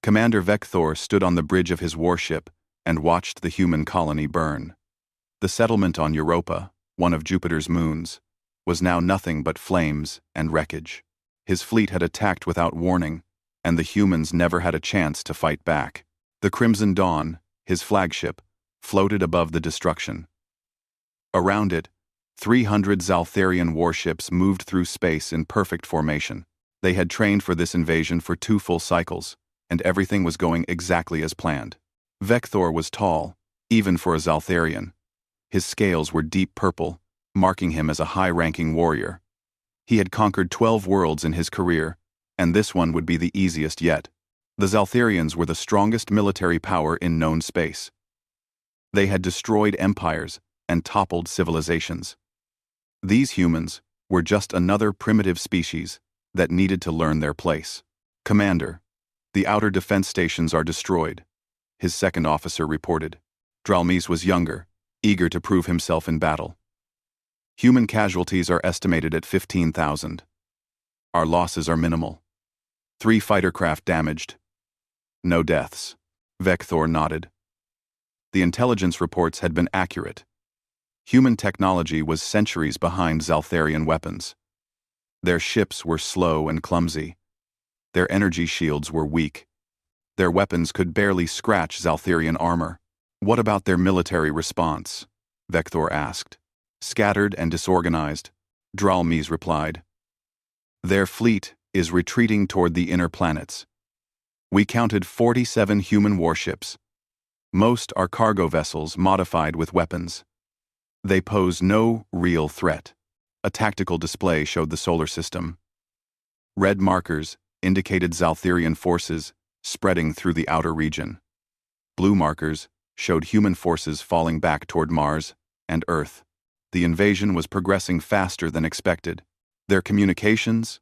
Commander Vector stood on the bridge of his warship and watched the human colony burn. The settlement on Europa, one of Jupiter's moons, was now nothing but flames and wreckage. His fleet had attacked without warning, and the humans never had a chance to fight back. The Crimson Dawn, his flagship, floated above the destruction. Around it, 300 Zaltharian warships moved through space in perfect formation. They had trained for this invasion for 2 full cycles, and everything was going exactly as planned. Vector was tall, even for a Zaltharian. His scales were deep purple, marking him as a high-ranking warrior. He had conquered 12 worlds in his career, and this one would be the easiest yet. The Zaltharians were the strongest military power in known space. They had destroyed empires and toppled civilizations. These humans were just another primitive species that needed to learn their place. "Commander, the outer defense stations are destroyed," his second officer reported. Dralmis was younger, eager to prove himself in battle. "Human casualties are estimated at 15,000. Our losses are minimal. 3 fighter craft damaged. No deaths." Vector nodded. The intelligence reports had been accurate. Human technology was centuries behind Zaltharian weapons. Their ships were slow and clumsy. Their energy shields were weak. Their weapons could barely scratch Zaltharian armor. "What about their military response?" Vector asked. "Scattered and disorganized," Dralmis replied. "Their fleet is retreating toward the inner planets. We counted 47 human warships. Most are cargo vessels modified with weapons. They pose no real threat." A tactical display showed the solar system. Red markers indicated Zaltharian forces spreading through the outer region. Blue markers showed human forces falling back toward Mars and Earth. The invasion was progressing faster than expected. "Their communications?"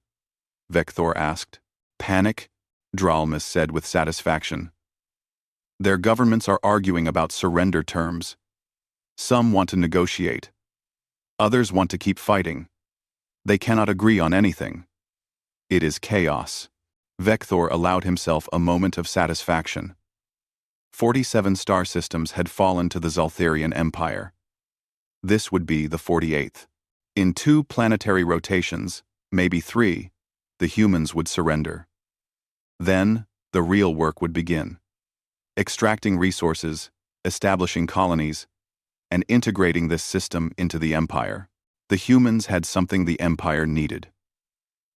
Vector asked. "Panic?" Dralmis said with satisfaction. "Their governments are arguing about surrender terms. Some want to negotiate. Others want to keep fighting. They cannot agree on anything. It is chaos." Vector allowed himself a moment of satisfaction. 47 star systems had fallen to the Zaltharian Empire. This would be the 48th. In 2 planetary rotations, maybe 3, the humans would surrender. Then, the real work would begin. Extracting resources, establishing colonies, and integrating this system into the Empire. The humans had something the Empire needed.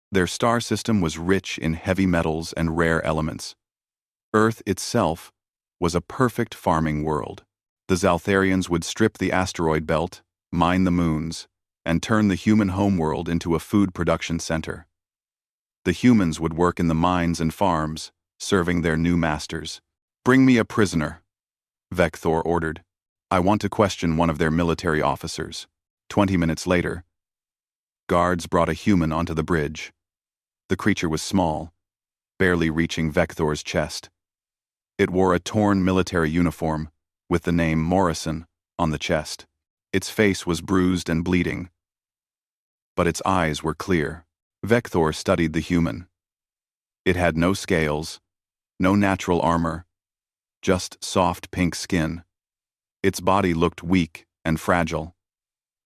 Their star system was rich in heavy metals and rare elements. Earth itself was a perfect farming world. The Zaltharians would strip the asteroid belt, mine the moons, and turn the human homeworld into a food production center. The humans would work in the mines and farms, serving their new masters. "Bring me a prisoner," Vector ordered. "I want to question one of their military officers." 20 minutes later, guards brought a human onto the bridge. The creature was small, barely reaching Vector's chest. It wore a torn military uniform with the name Morrison on the chest. Its face was bruised and bleeding, but its eyes were clear. Vector studied the human. It had no scales, no natural armor, just soft pink skin. Its body looked weak and fragile.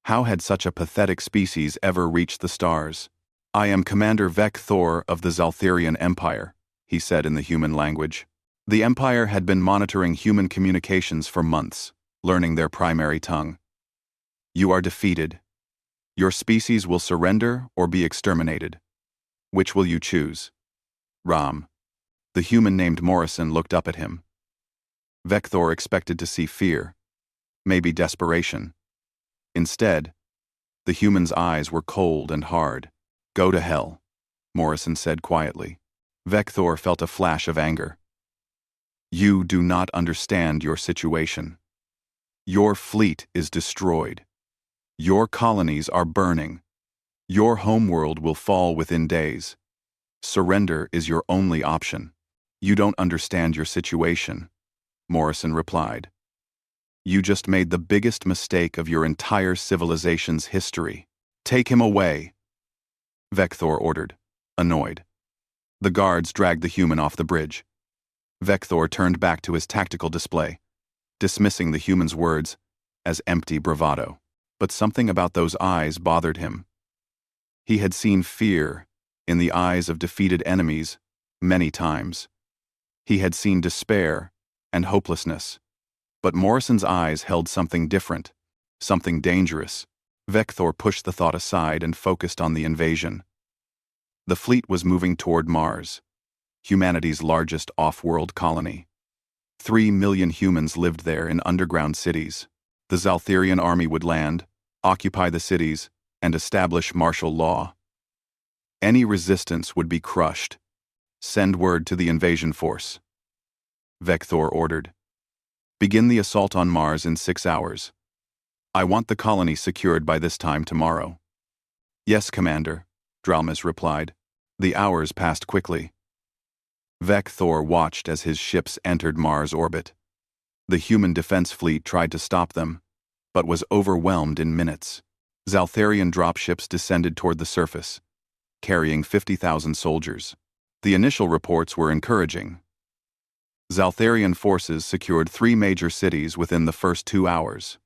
How had such a pathetic species ever reached the stars? "I am Commander Vector of the Zaltharian Empire," he said in the human language. The Empire had been monitoring human communications for months, learning their primary tongue. "You are defeated. Your species will surrender or be exterminated. Which will you choose?" "Ram." The human named Morrison looked up at him. Vector expected to see fear, maybe desperation. Instead, the human's eyes were cold and hard. "Go to hell," Morrison said quietly. Vector felt a flash of anger. "You do not understand your situation. Your fleet is destroyed. Your colonies are burning. Your homeworld will fall within days. Surrender is your only option." "You don't understand your situation," Morrison replied. "You just made the biggest mistake of your entire civilization's history. Take him away," Vector ordered, annoyed. The guards dragged the human off the bridge. Vector turned back to his tactical display, dismissing the human's words as empty bravado. But something about those eyes bothered him. He had seen fear in the eyes of defeated enemies many times. He had seen despair and hopelessness. But Morrison's eyes held something different, something dangerous. Vector pushed the thought aside and focused on the invasion. The fleet was moving toward Mars, humanity's largest off-world colony. 3 million humans lived there in underground cities. The Zaltherian army would land, occupy the cities, and establish martial law. Any resistance would be crushed. Send word to the invasion force. Vector ordered. Begin the assault on Mars in 6 hours. I want the colony secured by this time tomorrow. Yes, Commander, Dralmis replied. The hours passed quickly. Vector watched as his ships entered Mars orbit. The human defense fleet tried to stop them, but was overwhelmed in minutes. Zaltherian dropships descended toward the surface, carrying 50,000 soldiers. The initial reports were encouraging. Zaltherian forces secured 3 major cities within the first 2 hours.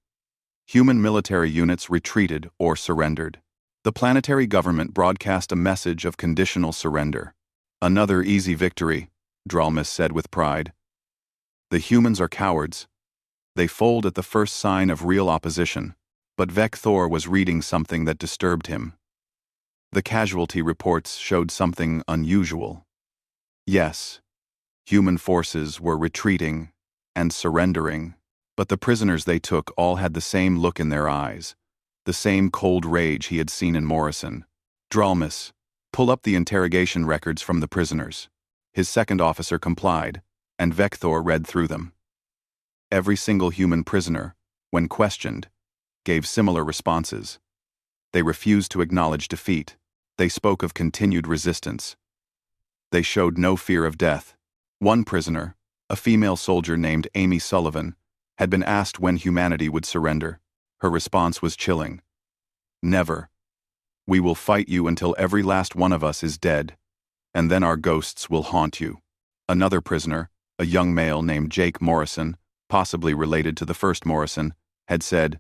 Human military units retreated or surrendered. The planetary government broadcast a message of conditional surrender. Another easy victory, Dralmis said with pride. The humans are cowards. They fold at the first sign of real opposition. But Vector was reading something that disturbed him. The casualty reports showed something unusual. Yes, human forces were retreating and surrendering, but the prisoners they took all had the same look in their eyes, the same cold rage he had seen in Morrison. Dralmis, pull up the interrogation records from the prisoners. His second officer complied, and Vector read through them. Every single human prisoner, when questioned, gave similar responses. They refused to acknowledge defeat. They spoke of continued resistance. They showed no fear of death. One prisoner, a female soldier named Amy Sullivan, had been asked when humanity would surrender. Her response was chilling. Never. We will fight you until every last one of us is dead, and then our ghosts will haunt you. Another prisoner, a young male named Jake Morrison, possibly related to the first Morrison, had said,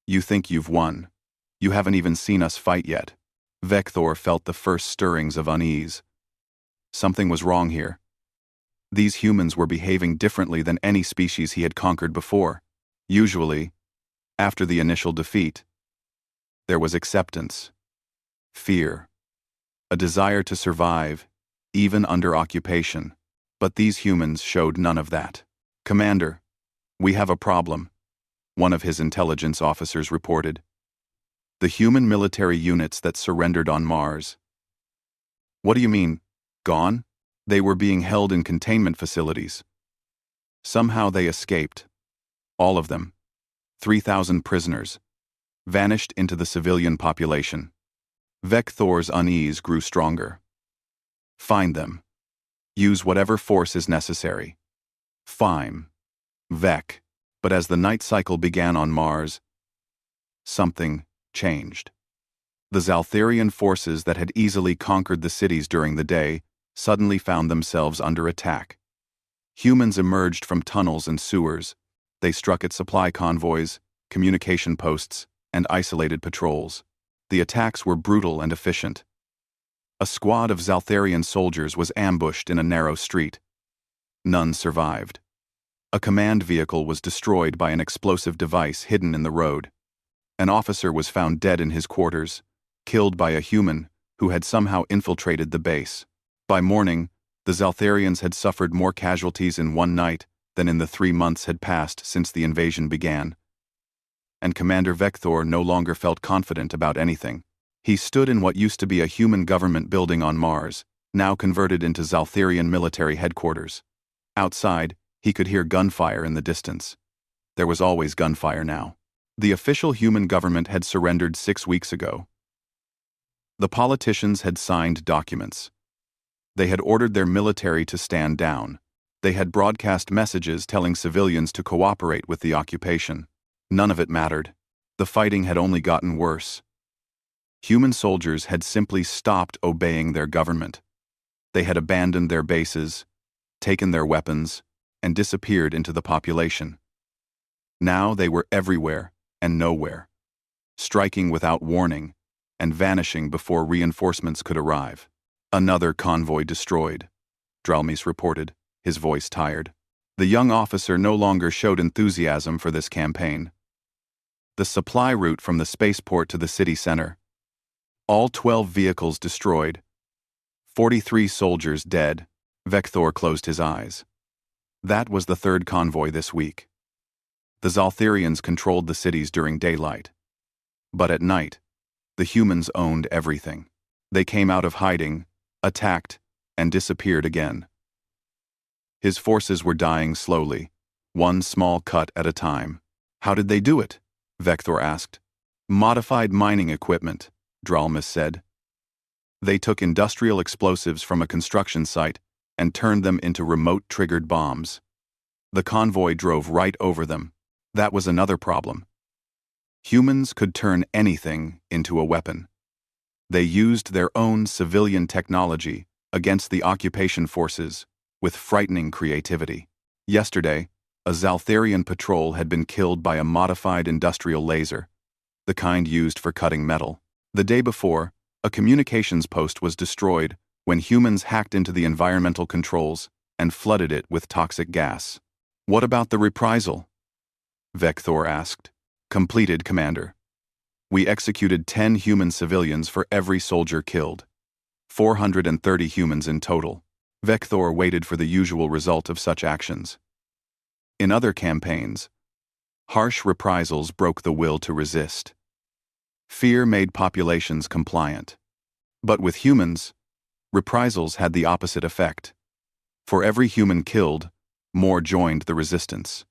You think you've won. You haven't even seen us fight yet. Vector felt the first stirrings of unease. Something was wrong here. These humans were behaving differently than any species he had conquered before. Usually, after the initial defeat, there was acceptance, fear, a desire to survive, even under occupation. But these humans showed none of that. Commander, we have a problem, one of his intelligence officers reported. The human military units that surrendered on Mars. What do you mean, gone? They were being held in containment facilities. Somehow they escaped. All of them. 3,000 prisoners. Vanished into the civilian population. Vector's unease grew stronger. Find them. Use whatever force is necessary. Fine. Vec. But as the night cycle began on Mars, something changed. The Zaltherian forces that had easily conquered the cities during the day suddenly found themselves under attack. Humans emerged from tunnels and sewers. They struck at supply convoys, communication posts, and isolated patrols. The attacks were brutal and efficient. A squad of Zaltherian soldiers was ambushed in a narrow street. None survived. A command vehicle was destroyed by an explosive device hidden in the road. An officer was found dead in his quarters, killed by a human who had somehow infiltrated the base. By morning, the Zaltherians had suffered more casualties in one night than in the 3 months had passed since the invasion began. And Commander Vector no longer felt confident about anything. He stood in what used to be a human government building on Mars, now converted into Zaltherian military headquarters. Outside, he could hear gunfire in the distance. There was always gunfire now. The official human government had surrendered 6 weeks ago. The politicians had signed documents. They had ordered their military to stand down. They had broadcast messages telling civilians to cooperate with the occupation. None of it mattered. The fighting had only gotten worse. Human soldiers had simply stopped obeying their government. They had abandoned their bases, taken their weapons, and disappeared into the population. Now they were everywhere and nowhere, striking without warning and vanishing before reinforcements could arrive. Another convoy destroyed, Dralmis reported, his voice tired. The young officer no longer showed enthusiasm for this campaign. The supply route from the spaceport to the city center. All 12 vehicles destroyed. 43 soldiers dead. Vector closed his eyes. That was the third convoy this week. The Zaltharians controlled the cities during daylight. But at night, the humans owned everything. They came out of hiding, attacked, and disappeared again. His forces were dying slowly, one small cut at a time. How did they do it? Vector asked. Modified mining equipment, Dralmis said. They took industrial explosives from a construction site and turned them into remote-triggered bombs. The convoy drove right over them. That was another problem. Humans could turn anything into a weapon. They used their own civilian technology against the occupation forces with frightening creativity. Yesterday, a Zaltharian patrol had been killed by a modified industrial laser, the kind used for cutting metal. The day before, a communications post was destroyed when humans hacked into the environmental controls and flooded it with toxic gas. What about the reprisal? Vector asked. Completed, Commander. We executed 10 human civilians for every soldier killed. 430 humans in total. Vector waited for the usual result of such actions. In other campaigns, harsh reprisals broke the will to resist. Fear made populations compliant. But with humans, reprisals had the opposite effect. For every human killed, more joined the resistance.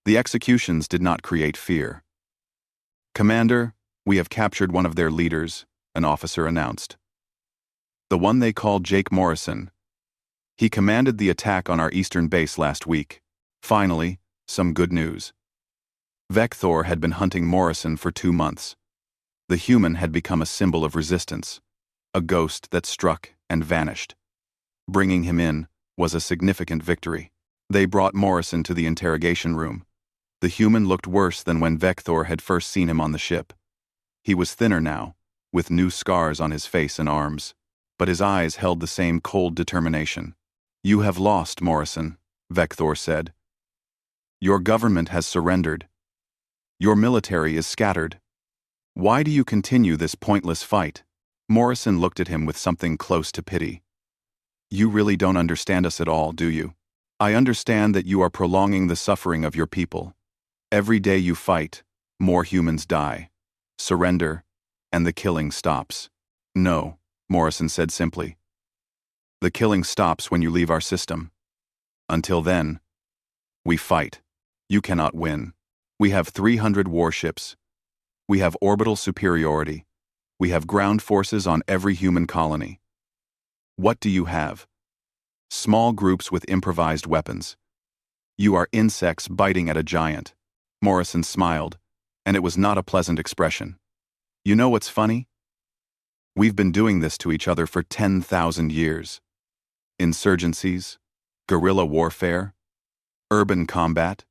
The executions did not create fear. Commander, we have captured one of their leaders, an officer announced. The one they called Jake Morrison. He commanded the attack on our eastern base last week. Finally, some good news. Vector had been hunting Morrison for 2 months. The human had become a symbol of resistance, a ghost that struck and vanished. Bringing him in was a significant victory. They brought Morrison to the interrogation room. The human looked worse than when Vector had first seen him on the ship. He was thinner now, with new scars on his face and arms, but his eyes held the same cold determination. You have lost, Morrison, Vector said. Your government has surrendered. Your military is scattered. Why do you continue this pointless fight? Morrison looked at him with something close to pity. You really don't understand us at all, do you? I understand that you are prolonging the suffering of your people. Every day you fight, more humans die. Surrender, and the killing stops. No, Morrison said simply. The killing stops when you leave our system. Until then, we fight. You cannot win. We have 300 warships. We have orbital superiority. We have ground forces on every human colony. What do you have? Small groups with improvised weapons. You are insects biting at a giant. Morrison smiled, and it was not a pleasant expression. You know what's funny? We've been doing this to each other for 10,000 years. Insurgencies, guerrilla warfare, urban combat.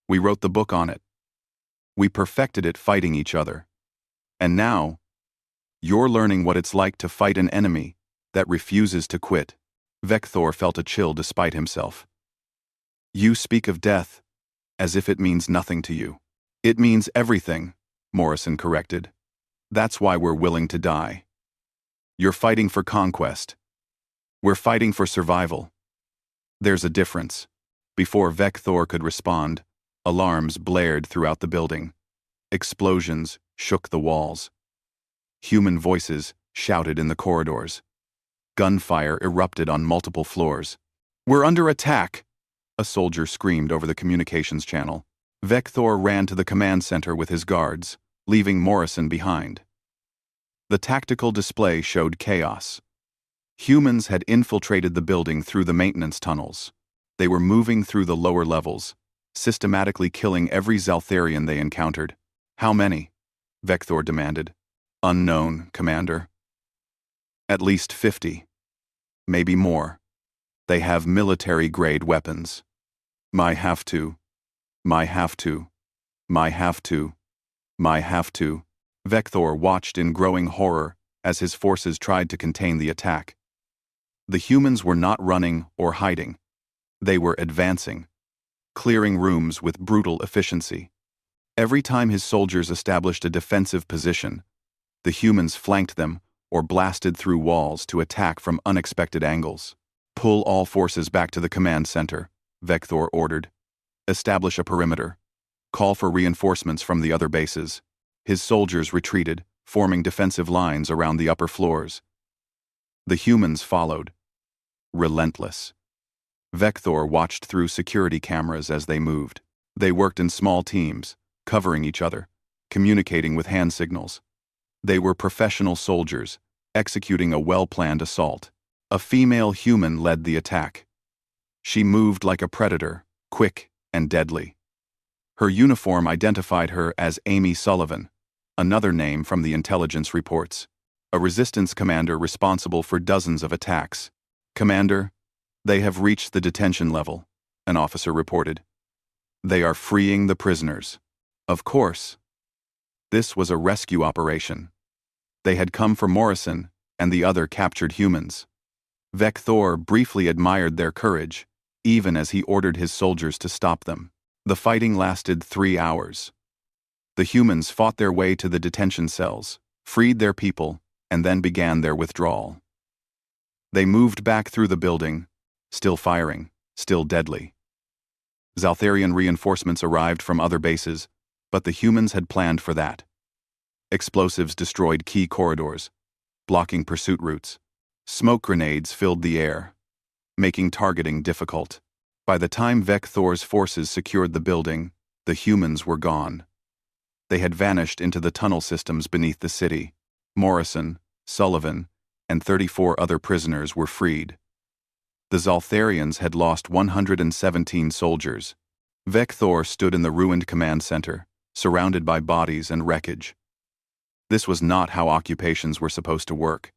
We wrote the book on it. We perfected it fighting each other. And now, you're learning what it's like to fight an enemy that refuses to quit. Vector felt a chill despite himself. You speak of death as if it means nothing to you. It means everything, Morrison corrected. That's why we're willing to die. You're fighting for conquest. We're fighting for survival. There's a difference. Before Vector could respond, alarms blared throughout the building. Explosions shook the walls. Human voices shouted in the corridors. Gunfire erupted on multiple floors. We're under attack! A soldier screamed over the communications channel. Vector ran to the command center with his guards, leaving Morrison behind. The tactical display showed chaos. Humans had infiltrated the building through the maintenance tunnels. They were moving through the lower levels, systematically killing every Zaltharian they encountered. How many? Vector demanded. Unknown, Commander. At least 50. Maybe more. They have military-grade weapons. My have to. My have to. My have to. My have to. Vector watched in growing horror as his forces tried to contain the attack. The humans were not running or hiding. They were advancing, clearing rooms with brutal efficiency. Every time his soldiers established a defensive position, the humans flanked them or blasted through walls to attack from unexpected angles. Pull all forces back to the command center, Vector ordered. Establish a perimeter. Call for reinforcements from the other bases. His soldiers retreated, forming defensive lines around the upper floors. The humans followed, relentless. Vector watched through security cameras as they moved. They worked in small teams, covering each other, communicating with hand signals. They were professional soldiers, executing a well-planned assault. A female human led the attack. She moved like a predator, quick and deadly. Her uniform identified her as Amy Sullivan, another name from the intelligence reports, a resistance commander responsible for dozens of attacks. "Commander, they have reached the detention level," an officer reported. "They are freeing the prisoners." Of course. This was a rescue operation. They had come for Morrison and the other captured humans. Vector briefly admired their courage, even as he ordered his soldiers to stop them. The fighting lasted 3 hours. The humans fought their way to the detention cells, freed their people, and then began their withdrawal. They moved back through the building, still firing, still deadly. Zaltharian reinforcements arrived from other bases, but the humans had planned for that. Explosives destroyed key corridors, blocking pursuit routes. Smoke grenades filled the air, making targeting difficult. By the time Vector's forces secured the building, the humans were gone. They had vanished into the tunnel systems beneath the city. Morrison, Sullivan, and 34 other prisoners were freed. The Zaltharians had lost 117 soldiers. Vector stood in the ruined command center, surrounded by bodies and wreckage. This was not how occupations were supposed to work.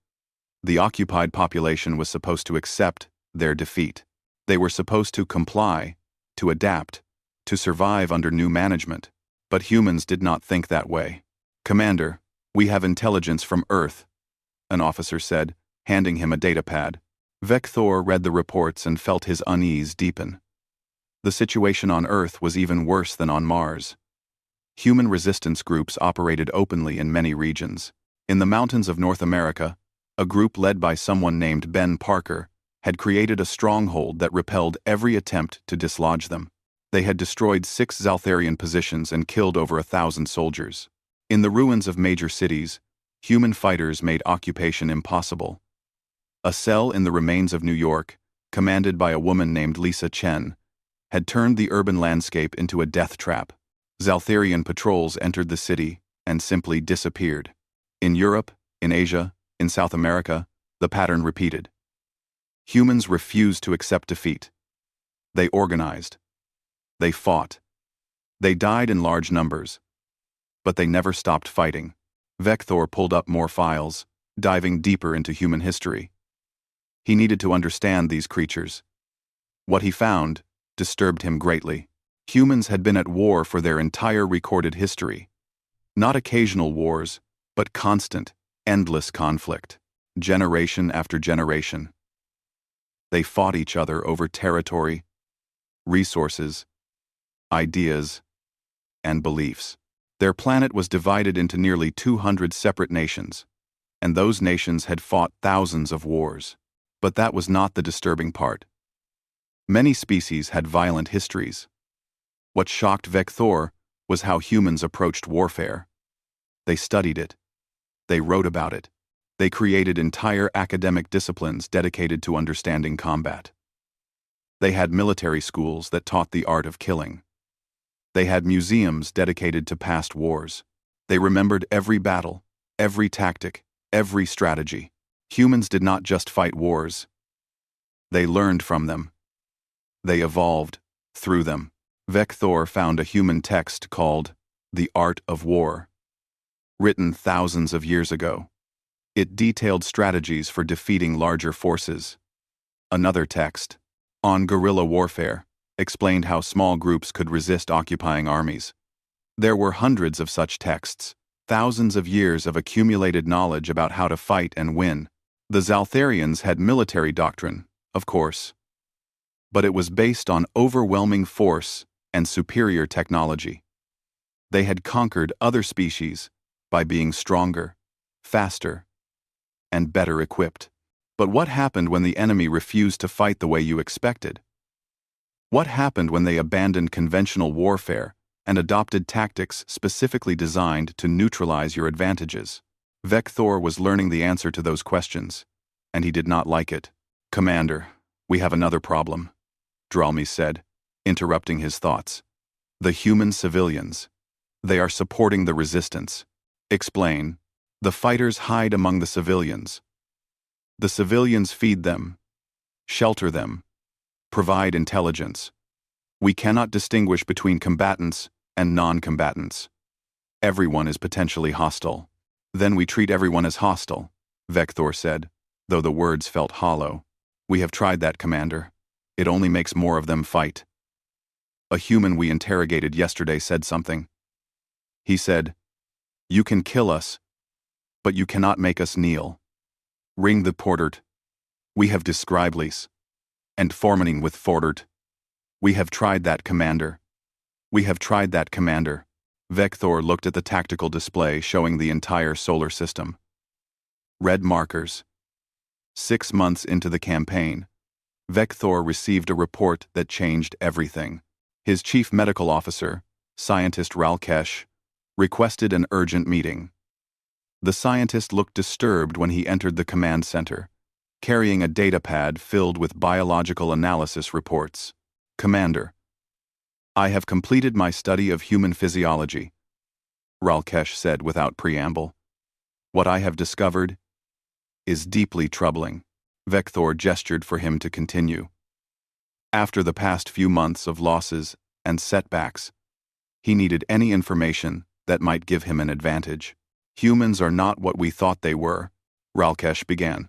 The occupied population was supposed to accept their defeat. They were supposed to comply, to adapt, to survive under new management. But humans did not think that way. "Commander, we have intelligence from Earth," an officer said, handing him a datapad. Vector read the reports and felt his unease deepen. The situation on Earth was even worse than on Mars. Human resistance groups operated openly in many regions. In the mountains of North America, a group led by someone named Ben Parker had created a stronghold that repelled every attempt to dislodge them. They had destroyed 6 Zaltharian positions and killed over 1,000 soldiers. In the ruins of major cities, human fighters made occupation impossible. A cell in the remains of New York, commanded by a woman named Lisa Chen, had turned the urban landscape into a death trap. Zaltharian patrols entered the city and simply disappeared. In Europe, in Asia, in South America, the pattern repeated. Humans refused to accept defeat. They organized. They fought. They died in large numbers. But they never stopped fighting. Vector pulled up more files, diving deeper into human history. He needed to understand these creatures. What he found disturbed him greatly. Humans had been at war for their entire recorded history. Not occasional wars, but constant, endless conflict, generation after generation. They fought each other over territory, resources, ideas, and beliefs. Their planet was divided into nearly 200 separate nations, and those nations had fought thousands of wars. But that was not the disturbing part. Many species had violent histories. What shocked Vector was how humans approached warfare. They studied it. They wrote about it. They created entire academic disciplines dedicated to understanding combat. They had military schools that taught the art of killing. They had museums dedicated to past wars. They remembered every battle, every tactic, every strategy. Humans did not just fight wars. They learned from them. They evolved through them. Vector found a human text called The Art of War, written thousands of years ago. It detailed strategies for defeating larger forces. Another text, On guerrilla warfare, explained how small groups could resist occupying armies. There were hundreds of such texts, thousands of years of accumulated knowledge about how to fight and win. The Zaltharians had military doctrine, of course, but it was based on overwhelming force and superior technology. They had conquered other species by being stronger, faster, and better equipped. But what happened when the enemy refused to fight the way you expected? What happened when they abandoned conventional warfare and adopted tactics specifically designed to neutralize your advantages? Vector was learning the answer to those questions, and he did not like it. "Commander, we have another problem," Dralmi said, interrupting his thoughts. "The human civilians. They are supporting the resistance." "Explain." "The fighters hide among the civilians. The civilians feed them, shelter them, provide intelligence. We cannot distinguish between combatants and non-combatants. Everyone is potentially hostile." "Then we treat everyone as hostile," Vector said, though the words felt hollow. "We have tried that, Commander. It only makes more of them fight." A human we interrogated yesterday said something. He said, "You can kill us, but you cannot make us kneel. Ring the Portert. We have describedlies. And formaning with Fordert. We have tried that, Commander. We have tried that, Commander." Vector looked at the tactical display showing the entire solar system. Red markers. 6 months into the campaign, Vector received a report that changed everything. His chief medical officer, scientist Ralkesh, requested an urgent meeting. The scientist looked disturbed when he entered the command center, carrying a datapad filled with biological analysis reports. "Commander, I have completed my study of human physiology," Ralkesh said without preamble. "What I have discovered is deeply troubling." Vector gestured for him to continue. After the past few months of losses and setbacks, he needed any information that might give him an advantage. "Humans are not what we thought they were," Ralkesh began.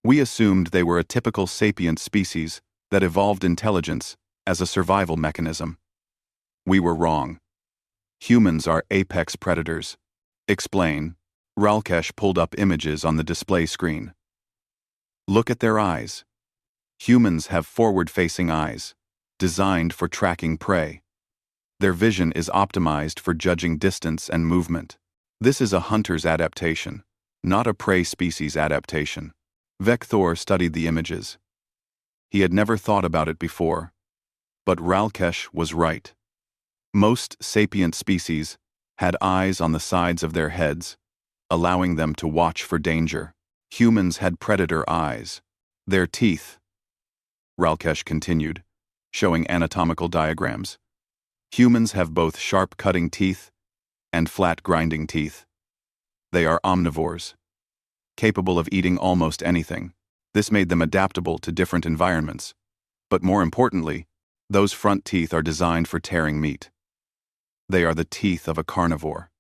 "We assumed they were a typical sapient species that evolved intelligence as a survival mechanism. We were wrong. Humans are apex predators." "Explain." Ralkesh pulled up images on the display screen. "Look at their eyes. Humans have forward-facing eyes, designed for tracking prey. Their vision is optimized for judging distance and movement. This is a hunter's adaptation, not a prey species adaptation." Vector studied the images. He had never thought about it before, but Ralkesh was right. Most sapient species had eyes on the sides of their heads, allowing them to watch for danger. Humans had predator eyes. Their teeth, Ralkesh continued, showing anatomical diagrams. Humans have both sharp cutting teeth and flat grinding teeth. They are omnivores, capable of eating almost anything. This made them adaptable to different environments. But more importantly, those front teeth are designed for tearing meat. They are the teeth of a carnivore.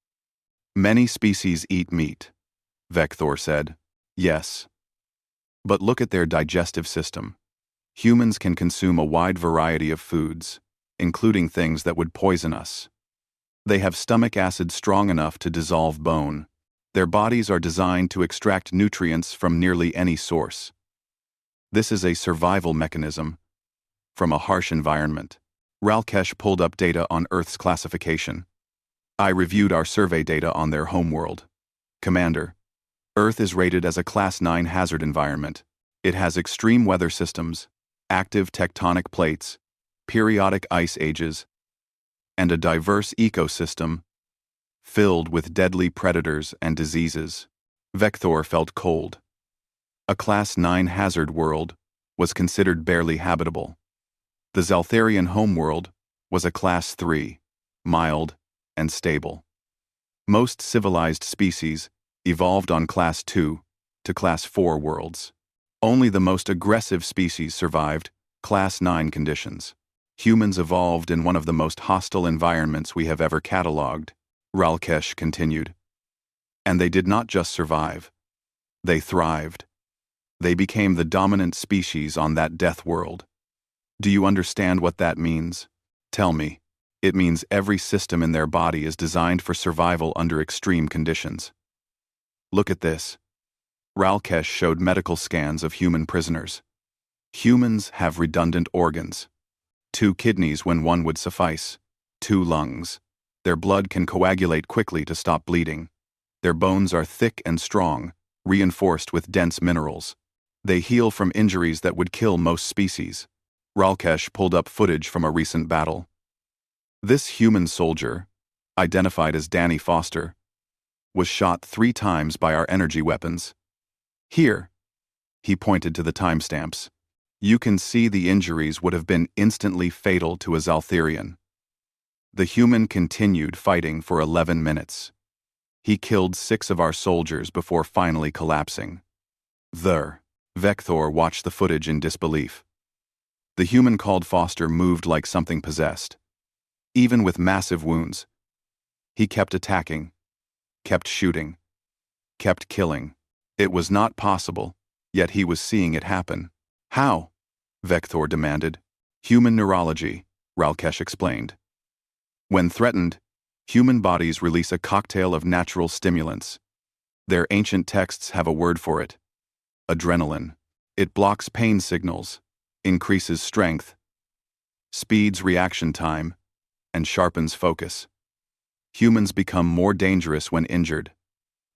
"Many species eat meat," Vector said. "Yes. But look at their digestive system. Humans can consume a wide variety of foods, including things that would poison us. They have stomach acid strong enough to dissolve bone. Their bodies are designed to extract nutrients from nearly any source. This is a survival mechanism from a harsh environment." Ralkesh pulled up data on Earth's classification. "I reviewed our survey data on their homeworld. Commander, Earth is rated as a Class 9 hazard environment. It has extreme weather systems, active tectonic plates, periodic ice ages, and a diverse ecosystem filled with deadly predators and diseases." Vector felt cold. A Class 9 hazard world was considered barely habitable. The Zaltharian homeworld was a Class 3, mild and stable. Most civilized species evolved on Class 2 to Class 4 worlds. Only the most aggressive species survived Class 9 conditions. Humans evolved in one of the most hostile environments we have ever catalogued, Ralkesh continued. And they did not just survive. They thrived. They became the dominant species on that death world. Do you understand what that means? Tell me. It means every system in their body is designed for survival under extreme conditions. Look at this. Ralkesh showed medical scans of human prisoners. Humans have redundant organs. 2 kidneys when one would suffice. 2 lungs. Their blood can coagulate quickly to stop bleeding. Their bones are thick and strong, reinforced with dense minerals. They heal from injuries that would kill most species. Ralkesh pulled up footage from a recent battle. This human soldier, identified as Danny Foster, was shot 3 times by our energy weapons. Here, he pointed to the timestamps. You can see the injuries would have been instantly fatal to a Zaltherian. The human continued fighting for 11 minutes. He killed 6 of our soldiers before finally collapsing. Vector watched the footage in disbelief. The human called Foster moved like something possessed. Even with massive wounds, he kept attacking, kept shooting, kept killing. It was not possible, yet he was seeing it happen. How? Vector demanded. Human neurology, Ralkesh explained. When threatened, human bodies release a cocktail of natural stimulants. Their ancient texts have a word for it. Adrenaline. It blocks pain signals, increases strength, speeds reaction time, and sharpens focus. Humans become more dangerous when injured,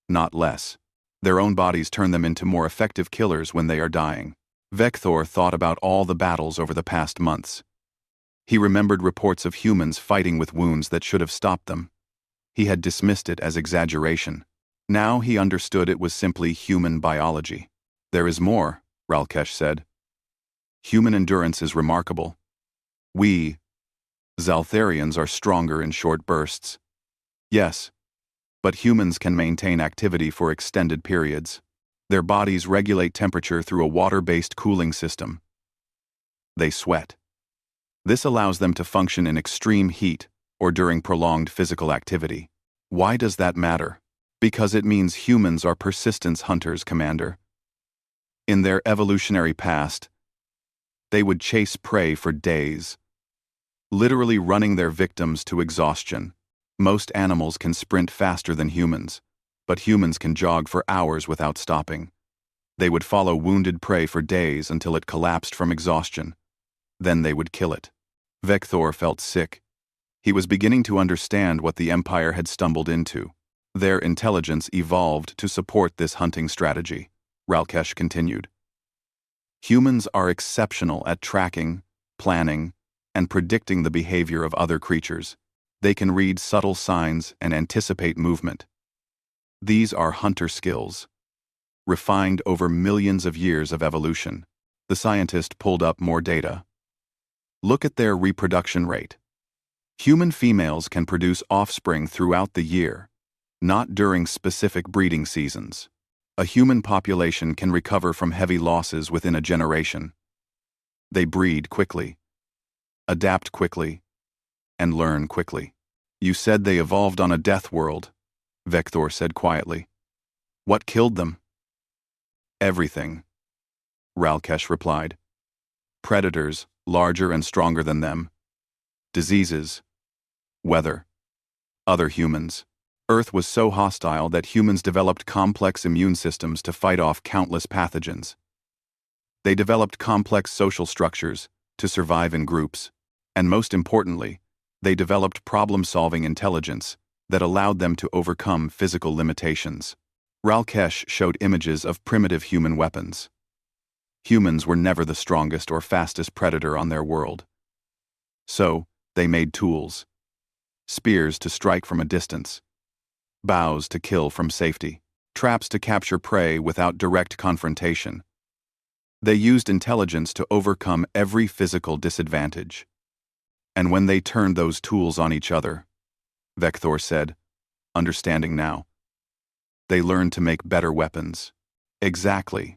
not less. Their own bodies turn them into more effective killers when they are dying. Vector thought about all the battles over the past months. He remembered reports of humans fighting with wounds that should have stopped them. He had dismissed it as exaggeration. Now he understood it was simply human biology. There is more, Ralkesh said. Human endurance is remarkable. We, Zaltherians, are stronger in short bursts. Yes, but humans can maintain activity for extended periods. Their bodies regulate temperature through a water-based cooling system. They sweat. This allows them to function in extreme heat or during prolonged physical activity. Why does that matter? Because it means humans are persistence hunters, Commander. In their evolutionary past, they would chase prey for days, literally running their victims to exhaustion. Most animals can sprint faster than humans, but humans can jog for hours without stopping. They would follow wounded prey for days until it collapsed from exhaustion. Then they would kill it. Vector felt sick. He was beginning to understand what the Empire had stumbled into. Their intelligence evolved to support this hunting strategy, Ralkesh continued. Humans are exceptional at tracking, planning, and predicting the behavior of other creatures. They can read subtle signs and anticipate movement. These are hunter skills, refined over millions of years of evolution. The scientist pulled up more data. Look at their reproduction rate. Human females can produce offspring throughout the year, not during specific breeding seasons. A human population can recover from heavy losses within a generation. They breed quickly, adapt quickly, and learn quickly. You said they evolved on a death world, Vector said quietly. What killed them? Everything, Ralkesh replied. Predators, larger and stronger than them. Diseases. Weather. Other humans. Earth was so hostile that humans developed complex immune systems to fight off countless pathogens. They developed complex social structures to survive in groups, and most importantly, they developed problem-solving intelligence that allowed them to overcome physical limitations. Ralkesh showed images of primitive human weapons. Humans were never the strongest or fastest predator on their world. So, they made tools. Spears to strike from a distance. Bows to kill from safety. Traps to capture prey without direct confrontation. They used intelligence to overcome every physical disadvantage. And when they turned those tools on each other, Vector said, understanding now, they learned to make better weapons. Exactly.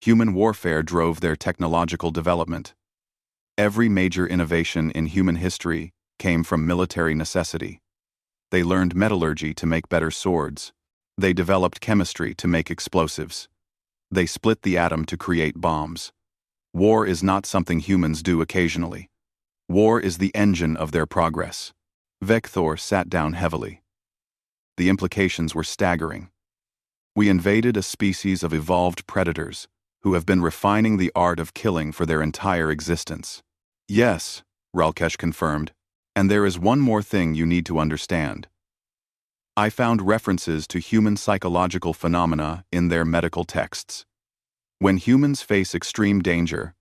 Human warfare drove their technological development. Every major innovation in human history came from military necessity. They learned metallurgy to make better swords. They developed chemistry to make explosives. They split the atom to create bombs. War is not something humans do occasionally. War is the engine of their progress. Vector sat down heavily. The implications were staggering. We invaded a species of evolved predators who have been refining the art of killing for their entire existence. Yes, Ralkesh confirmed, and there is one more thing you need to understand. I found references to human psychological phenomena in their medical texts. When humans face extreme danger,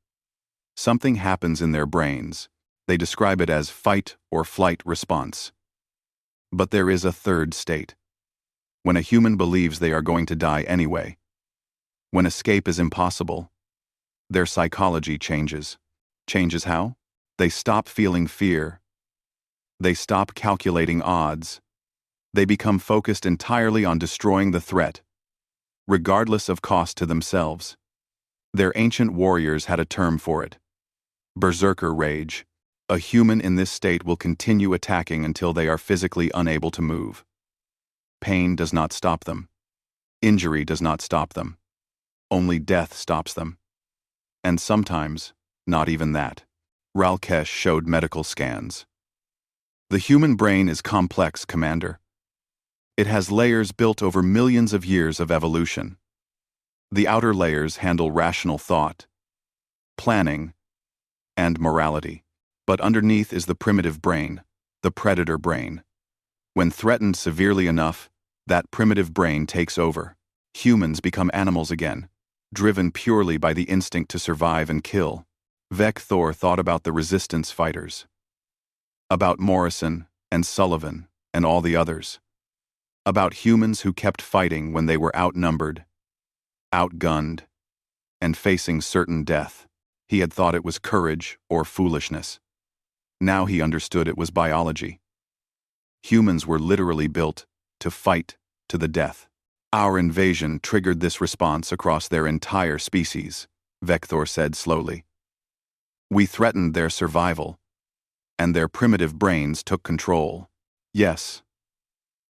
something happens in their brains. They describe it as fight or flight response. But there is a third state. When a human believes they are going to die anyway. When escape is impossible, their psychology changes. Changes how? They stop feeling fear. They stop calculating odds. They become focused entirely on destroying the threat, regardless of cost to themselves. Their ancient warriors had a term for it. Berserker rage. A human in this state will continue attacking until they are physically unable to move. Pain does not stop them. Injury does not stop them. Only death stops them. And sometimes, not even that. Ralkesh showed medical scans. The human brain is complex, Commander. It has layers built over millions of years of evolution. The outer layers handle rational thought, planning, and morality. But underneath is the primitive brain, the predator brain. When threatened severely enough, that primitive brain takes over. Humans become animals again, driven purely by the instinct to survive and kill. Vector thought about the resistance fighters, about Morrison and Sullivan and all the others, about humans who kept fighting when they were outnumbered, outgunned, and facing certain death. He had thought it was courage or foolishness. Now he understood it was biology. Humans were literally built to fight to the death. Our invasion triggered this response across their entire species, Vector said slowly. We threatened their survival, and their primitive brains took control. Yes.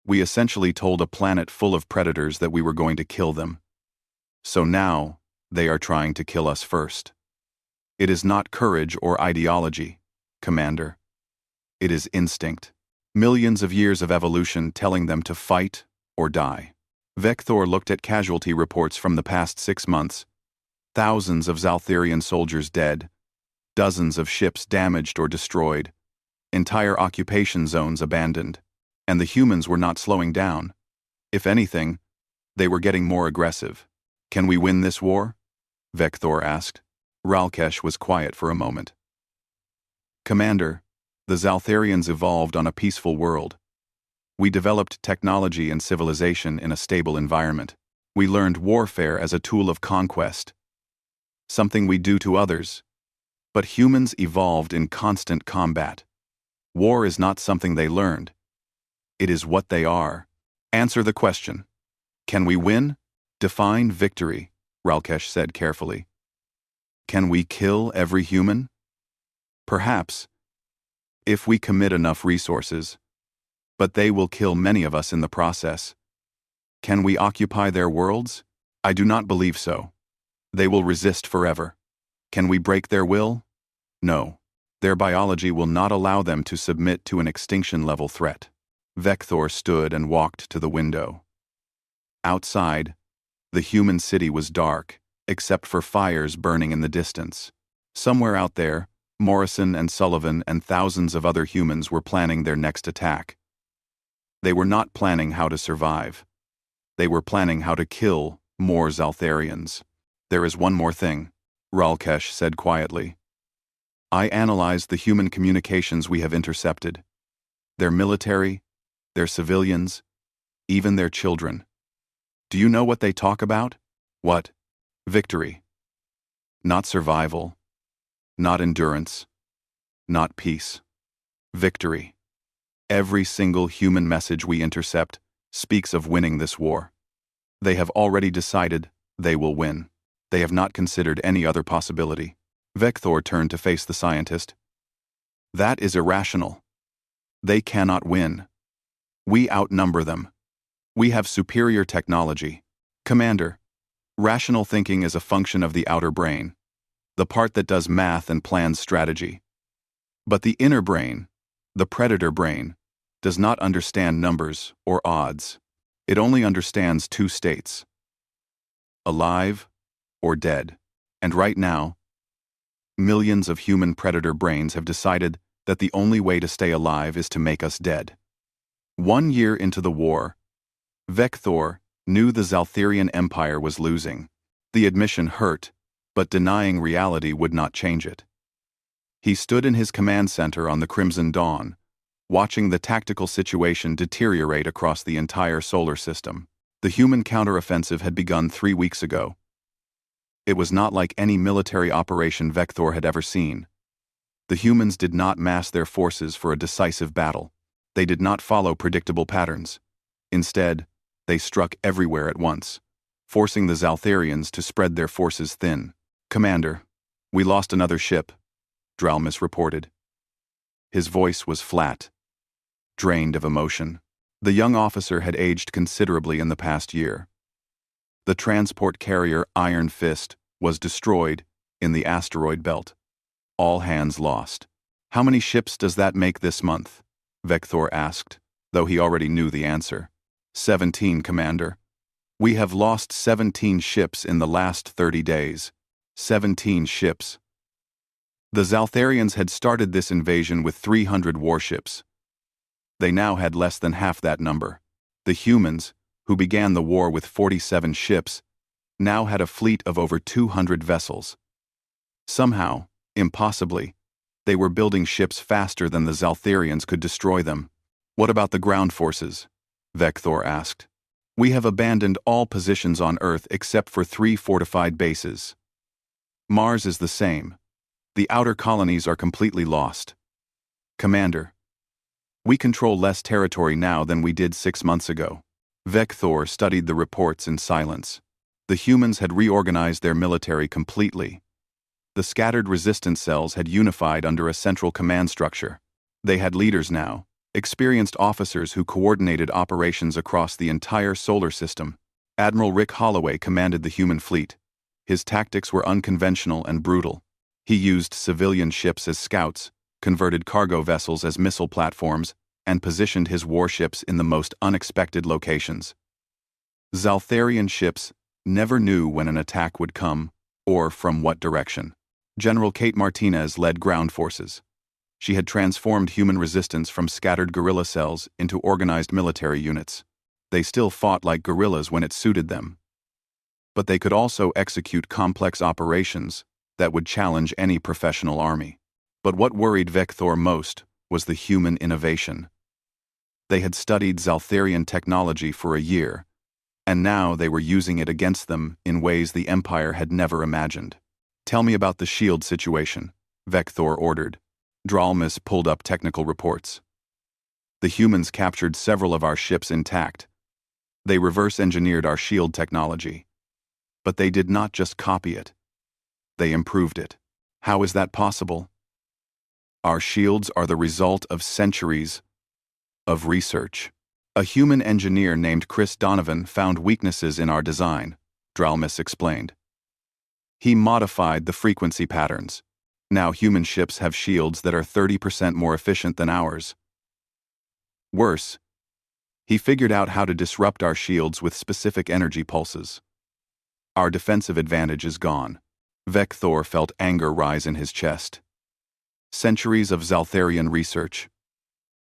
We essentially told a planet full of predators that we were going to kill them. So now, they are trying to kill us first. It is not courage or ideology, Commander. It is instinct. Millions of years of evolution telling them to fight or die. Vector looked at casualty reports from the past 6 months. Thousands of Zaltharian soldiers dead, dozens of ships damaged or destroyed, entire occupation zones abandoned, and the humans were not slowing down. If anything, they were getting more aggressive. Can we win this war? Vector asked. Ralkesh was quiet for a moment. Commander, the Zaltharians evolved on a peaceful world. We developed technology and civilization in a stable environment. We learned warfare as a tool of conquest, something we do to others. But humans evolved in constant combat. War is not something they learned. It is what they are. Answer the question. Can we win? Define victory, Ralkesh said carefully. Can we kill every human? Perhaps, if we commit enough resources. But they will kill many of us in the process. Can we occupy their worlds? I do not believe so. They will resist forever. Can we break their will? No. Their biology will not allow them to submit to an extinction-level threat. Vector stood and walked to the window. Outside, the human city was dark, except for fires burning in the distance. Somewhere out there, Morrison and Sullivan and thousands of other humans were planning their next attack. They were not planning how to survive. They were planning how to kill more Zaltharians. There is one more thing, Ralkesh said quietly. I analyzed the human communications we have intercepted. Their military, their civilians, even their children. Do you know what they talk about? What? Victory. Not survival. Not endurance. Not peace. Victory. Every single human message we intercept speaks of winning this war. They have already decided they will win. They have not considered any other possibility. Vector turned to face the scientist. That is irrational. They cannot win. We outnumber them. We have superior technology. Commander, rational thinking is a function of the outer brain. the part that does math and plans strategy. But the inner brain, the predator brain, does not understand numbers or odds. It only understands two states: alive or dead. And right now, millions of human predator brains have decided that the only way to stay alive is to make us dead. 1 year into the war, Vector knew the Zaltherian Empire was losing. The admission hurt, but denying reality would not change it. He stood in his command center on the Crimson Dawn, watching the tactical situation deteriorate across the entire solar system. The human counteroffensive had begun 3 weeks ago. It was not like any military operation Vector had ever seen. The humans did not mass their forces for a decisive battle. They did not follow predictable patterns. Instead, they struck everywhere at once, forcing the Zaltherians to spread their forces thin. "Commander, we lost another ship," Dralmis reported. His voice was flat, drained of emotion. The young officer had aged considerably in the past year. The transport carrier Iron Fist was destroyed in the asteroid belt. All hands lost. "How many ships does that make this month?" Vector asked, though he already knew the answer. 17, Commander. We have lost 17 ships in the last 30 days. 17 ships. The Zaltherians had started this invasion with 300 warships. They now had less than half that number. The humans, who began the war with 47 ships, now had a fleet of over 200 vessels. Somehow, impossibly, they were building ships faster than the Zaltherians could destroy them. "What about the ground forces?" Vector asked. "We have abandoned all positions on Earth except for 3 fortified bases. Mars is the same. The outer colonies are completely lost. Commander, we control less territory now than we did 6 months ago." Vector studied the reports in silence. The humans had reorganized their military completely. The scattered resistance cells had unified under a central command structure. They had leaders now, experienced officers who coordinated operations across the entire solar system. Admiral Rick Holloway commanded the human fleet. His tactics were unconventional and brutal. He used civilian ships as scouts, converted cargo vessels as missile platforms, and positioned his warships in the most unexpected locations. Zaltherian ships never knew when an attack would come, or from what direction. General Kate Martinez led ground forces. She had transformed human resistance from scattered guerrilla cells into organized military units. They still fought like guerrillas when it suited them. But they could also execute complex operations that would challenge any professional army. But what worried Vector most was the human innovation. They had studied Zaltherian technology for a year, and now they were using it against them in ways the Empire had never imagined. "Tell me about the shield situation," Vector ordered. Dralmis pulled up technical reports. "The humans captured several of our ships intact. They reverse-engineered our shield technology. But they did not just copy it. They improved it." "How is that possible?" "Our shields are the result of centuries of research. A human engineer named Chris Donovan found weaknesses in our design," Dralmis explained. "He modified the frequency patterns. Now human ships have shields that are 30% more efficient than ours. Worse, he figured out how to disrupt our shields with specific energy pulses. Our defensive advantage is gone." Vector felt anger rise in his chest. Centuries of Zaltherian research,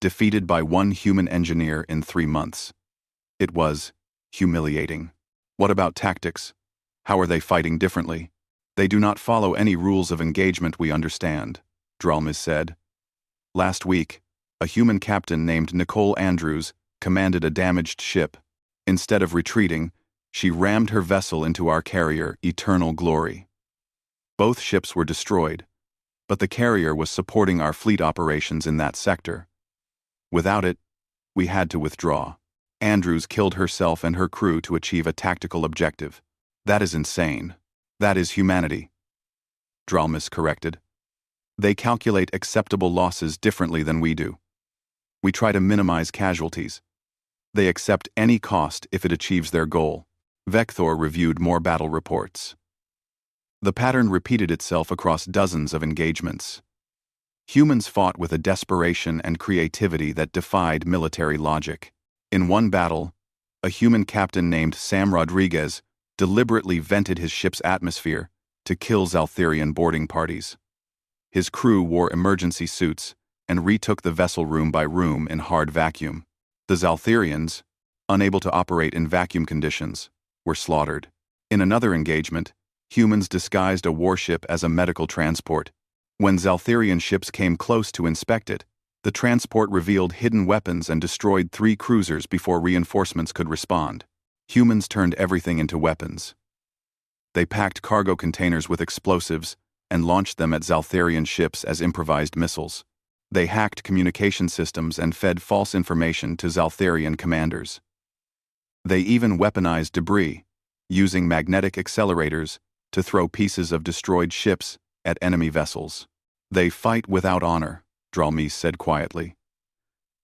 defeated by one human engineer in 3 months. It was humiliating. "What about tactics? How are they fighting differently?" "They do not follow any rules of engagement we understand," Dralmis said. "Last week, a human captain named Nicole Andrews commanded a damaged ship. Instead of retreating, she rammed her vessel into our carrier, Eternal Glory. Both ships were destroyed, but the carrier was supporting our fleet operations in that sector. Without it, we had to withdraw. Andrews killed herself and her crew to achieve a tactical objective. That is insane. That is humanity," Dralmis corrected. "They calculate acceptable losses differently than we do. We try to minimize casualties. They accept any cost if it achieves their goal." Vector reviewed more battle reports. The pattern repeated itself across dozens of engagements. Humans fought with a desperation and creativity that defied military logic. In one battle, a human captain named Sam Rodriguez deliberately vented his ship's atmosphere to kill Zaltherian boarding parties. His crew wore emergency suits and retook the vessel room by room in hard vacuum. The Zaltherians, unable to operate in vacuum conditions, were slaughtered. In another engagement, humans disguised a warship as a medical transport. When Zaltherian ships came close to inspect it, the transport revealed hidden weapons and destroyed 3 cruisers before reinforcements could respond. Humans turned everything into weapons. They packed cargo containers with explosives and launched them at Zaltherian ships as improvised missiles. They hacked communication systems and fed false information to Zaltherian commanders. They even weaponized debris, using magnetic accelerators to throw pieces of destroyed ships at enemy vessels. They fight without honor, Dralmis said quietly.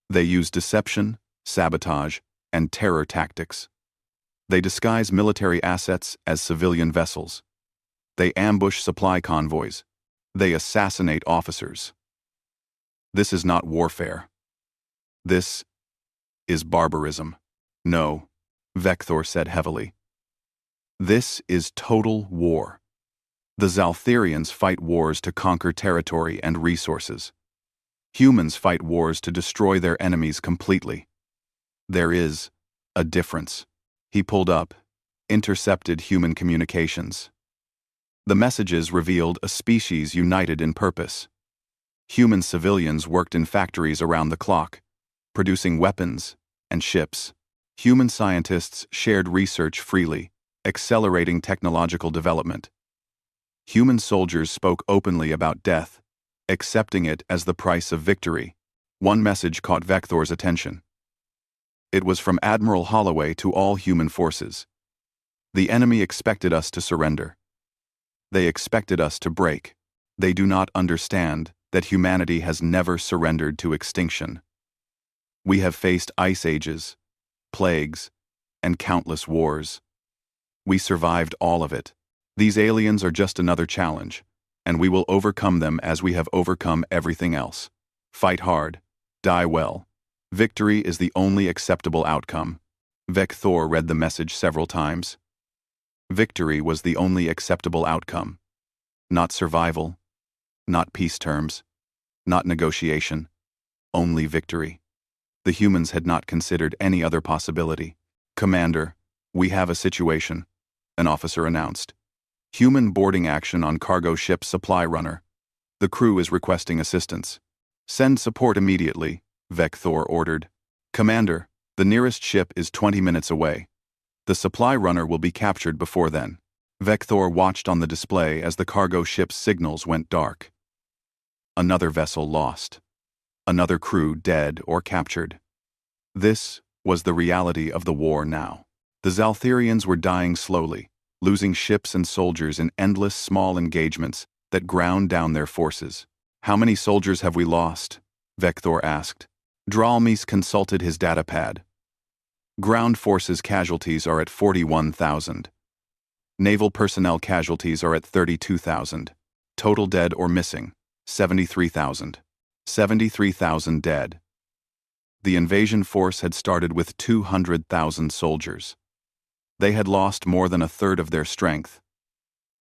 They use deception, sabotage, and terror tactics. They disguise military assets as civilian vessels. They ambush supply convoys. They assassinate officers. This is not warfare. This is barbarism. No, Vector said heavily. This is total war. The Zaltherians fight wars to conquer territory and resources. Humans fight wars to destroy their enemies completely. There is a difference. He pulled up, intercepted human communications. The messages revealed a species united in purpose. Human civilians worked in factories around the clock, producing weapons and ships. Human scientists shared research freely, accelerating technological development. Human soldiers spoke openly about death, accepting it as the price of victory. One message caught Vector's attention. It was from Admiral Holloway to all human forces. The enemy expected us to surrender. They expected us to break. They do not understand that humanity has never surrendered to extinction. We have faced ice ages, plagues, and countless wars. We survived all of it. These aliens are just another challenge, and we will overcome them as we have overcome everything else. Fight hard. Die well. Victory is the only acceptable outcome. Vector read the message several times. Victory was the only acceptable outcome. Not survival. Not peace terms. Not negotiation. Only victory. The humans had not considered any other possibility. Commander, we have a situation, an officer announced. Human boarding action on cargo ship Supply Runner. The crew is requesting assistance. Send support immediately, Vector ordered. Commander, the nearest ship is 20 minutes away. The Supply Runner will be captured before then. Vector watched on the display as the cargo ship's signals went dark. Another vessel lost. Another crew dead or captured. This was the reality of the war now. The Zaltherians were dying slowly, losing ships and soldiers in endless small engagements that ground down their forces. How many soldiers have we lost? Vector asked. Dralmis consulted his datapad. Ground forces casualties are at 41,000. Naval personnel casualties are at 32,000. Total dead or missing, 73,000. 73,000 dead. The invasion force had started with 200,000 soldiers. They had lost more than a third of their strength,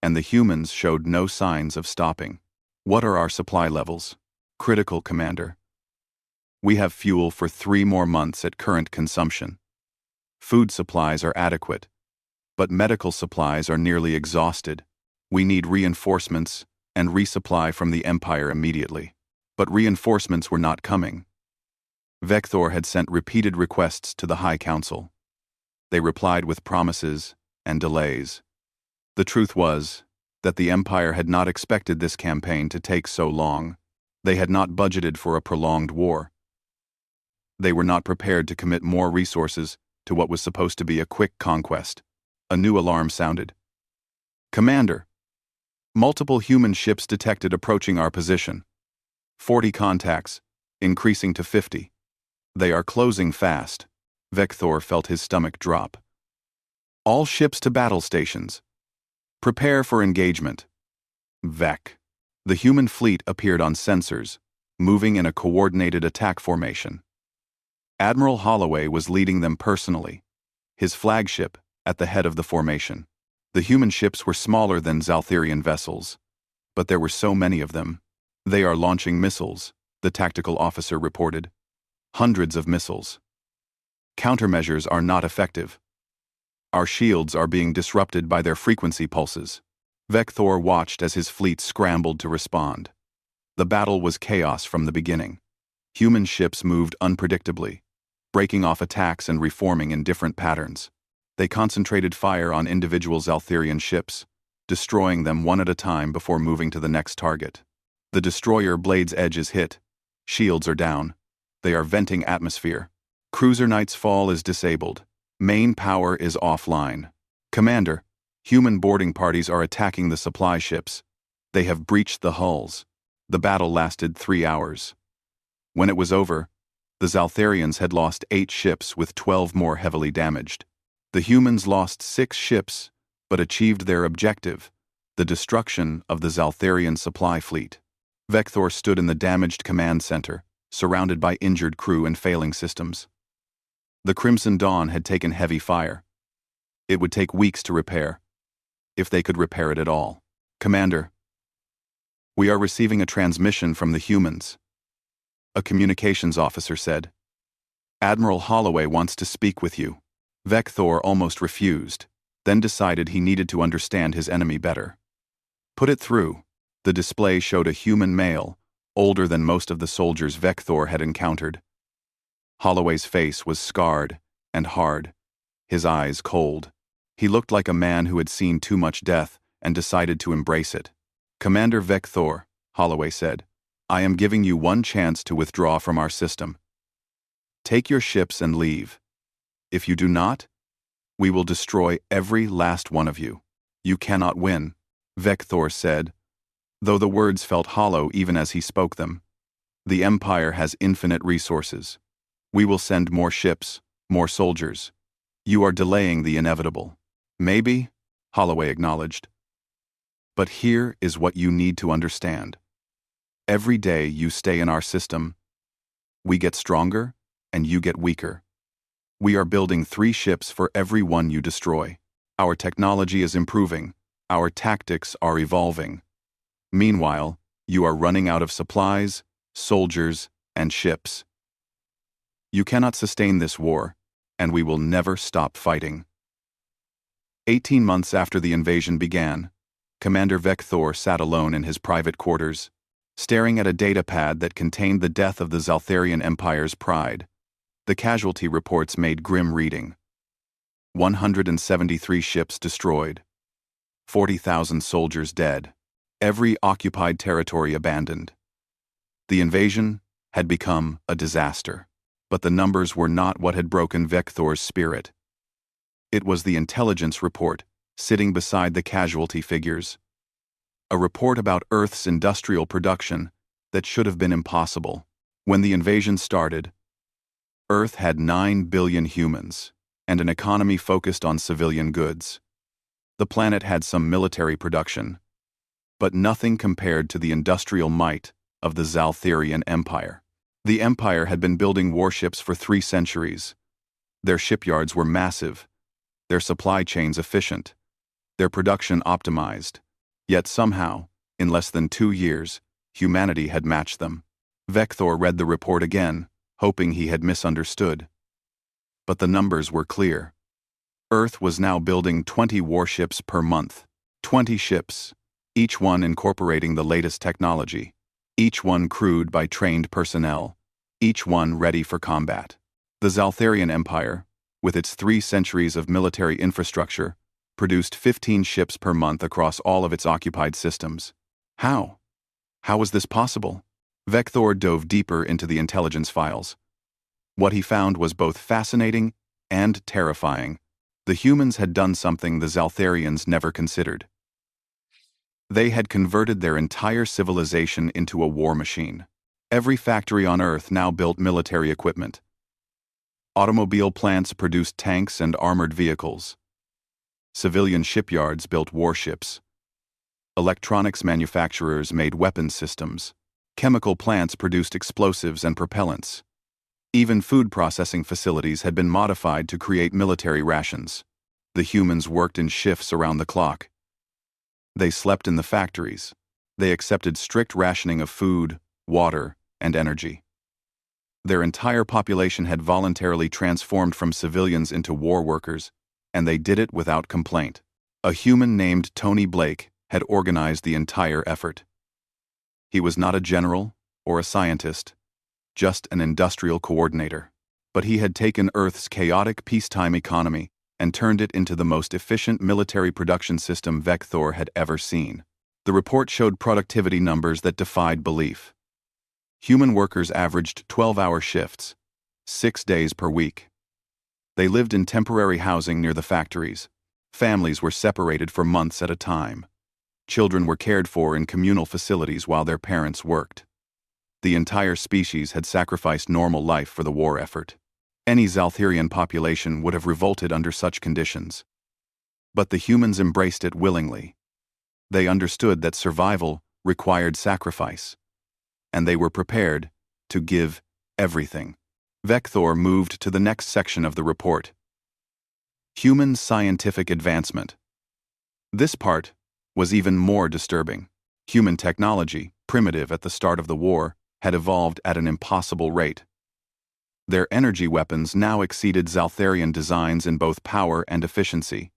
and the humans showed no signs of stopping. What are our supply levels? Critical, Commander. We have fuel for 3 more months at current consumption. Food supplies are adequate, but medical supplies are nearly exhausted. We need reinforcements and resupply from the Empire immediately. But reinforcements were not coming. Vector had sent repeated requests to the High Council. They replied with promises and delays. The truth was that the Empire had not expected this campaign to take so long. They had not budgeted for a prolonged war. They were not prepared to commit more resources to what was supposed to be a quick conquest. A new alarm sounded. Commander, multiple human ships detected approaching our position. 40 contacts, increasing to 50. They are closing fast. Vector felt his stomach drop. All ships to battle stations. Prepare for engagement. Vec. The human fleet appeared on sensors, moving in a coordinated attack formation. Admiral Holloway was leading them personally, his flagship at the head of the formation. The human ships were smaller than Zaltherian vessels, but there were so many of them. They are launching missiles, the tactical officer reported. Hundreds of missiles. Countermeasures are not effective. Our shields are being disrupted by their frequency pulses. Vector watched as his fleet scrambled to respond. The battle was chaos from the beginning. Human ships moved unpredictably, breaking off attacks and reforming in different patterns. They concentrated fire on individual Zaltherian ships, destroying them one at a time before moving to the next target. The destroyer blade's edge is hit. Shields are down. They are venting atmosphere. Cruiser Knight's fall is disabled. Main power is offline. Commander, human boarding parties are attacking the supply ships. They have breached the hulls. The battle lasted 3 hours. When it was over, the Zaltherians had lost 8 ships with 12 more heavily damaged. The humans lost 6 ships, but achieved their objective, the destruction of the Zaltherian supply fleet. Vector stood in the damaged command center, surrounded by injured crew and failing systems. The Crimson Dawn had taken heavy fire. It would take weeks to repair, if they could repair it at all. Commander, we are receiving a transmission from the humans, a communications officer said. Admiral Holloway wants to speak with you. Vector almost refused, then decided he needed to understand his enemy better. Put it through. The display showed a human male, older than most of the soldiers Vector had encountered. Holloway's face was scarred and hard, his eyes cold. He looked like a man who had seen too much death and decided to embrace it. Commander Vector, Holloway said, I am giving you one chance to withdraw from our system. Take your ships and leave. If you do not, we will destroy every last one of you. You cannot win, Vector said, though the words felt hollow even as he spoke them. The Empire has infinite resources. We will send more ships, more soldiers. You are delaying the inevitable. Maybe, Holloway acknowledged. But here is what you need to understand. Every day you stay in our system, we get stronger and you get weaker. We are building 3 ships for every one you destroy. Our technology is improving. Our tactics are evolving. Meanwhile, you are running out of supplies, soldiers, and ships. You cannot sustain this war, and we will never stop fighting. 18 months after the invasion began, Commander Vector sat alone in his private quarters, staring at a datapad that contained the death of the Zaltherian Empire's pride. The casualty reports made grim reading. 173 ships destroyed. 40,000 soldiers dead. Every occupied territory abandoned. The invasion had become a disaster, but the numbers were not what had broken Vector's spirit. It was the intelligence report, sitting beside the casualty figures. A report about Earth's industrial production that should have been impossible. When the invasion started, Earth had 9 billion humans, and an economy focused on civilian goods. The planet had some military production, but nothing compared to the industrial might of the Zaltherian Empire. The Empire had been building warships for 3 centuries. Their shipyards were massive, their supply chains efficient, their production optimized. Yet somehow, in less than 2 years, humanity had matched them. Vector read the report again, hoping he had misunderstood. But the numbers were clear. Earth was now building 20 warships per month. 20 ships, each one incorporating the latest technology, each one crewed by trained personnel, each one ready for combat. The Zaltherian Empire, with its 3 centuries of military infrastructure, produced 15 ships per month across all of its occupied systems. How? How was this possible? Vector dove deeper into the intelligence files. What he found was both fascinating and terrifying. The humans had done something the Zaltherians never considered. They had converted their entire civilization into a war machine. Every factory on Earth now built military equipment. Automobile plants produced tanks and armored vehicles. Civilian shipyards built warships. Electronics manufacturers made weapons systems. Chemical plants produced explosives and propellants. Even food processing facilities had been modified to create military rations. The humans worked in shifts around the clock. They slept in the factories. They accepted strict rationing of food, water, and energy. Their entire population had voluntarily transformed from civilians into war workers, and they did it without complaint. A human named Tony Blake had organized the entire effort. He was not a general or a scientist, just an industrial coordinator. But he had taken Earth's chaotic peacetime economy and turned it into the most efficient military production system Vector had ever seen. The report showed productivity numbers that defied belief. Human workers averaged 12-hour shifts, 6 days per week. They lived in temporary housing near the factories. Families were separated for months at a time. Children were cared for in communal facilities while their parents worked. The entire species had sacrificed normal life for the war effort. Any Zalthirian population would have revolted under such conditions. But the humans embraced it willingly. They understood that survival required sacrifice, and they were prepared to give everything. Vector moved to the next section of the report. Human scientific advancement. This part was even more disturbing. Human technology, primitive at the start of the war, had evolved at an impossible rate. Their energy weapons now exceeded Zaltharian designs in both power and efficiency.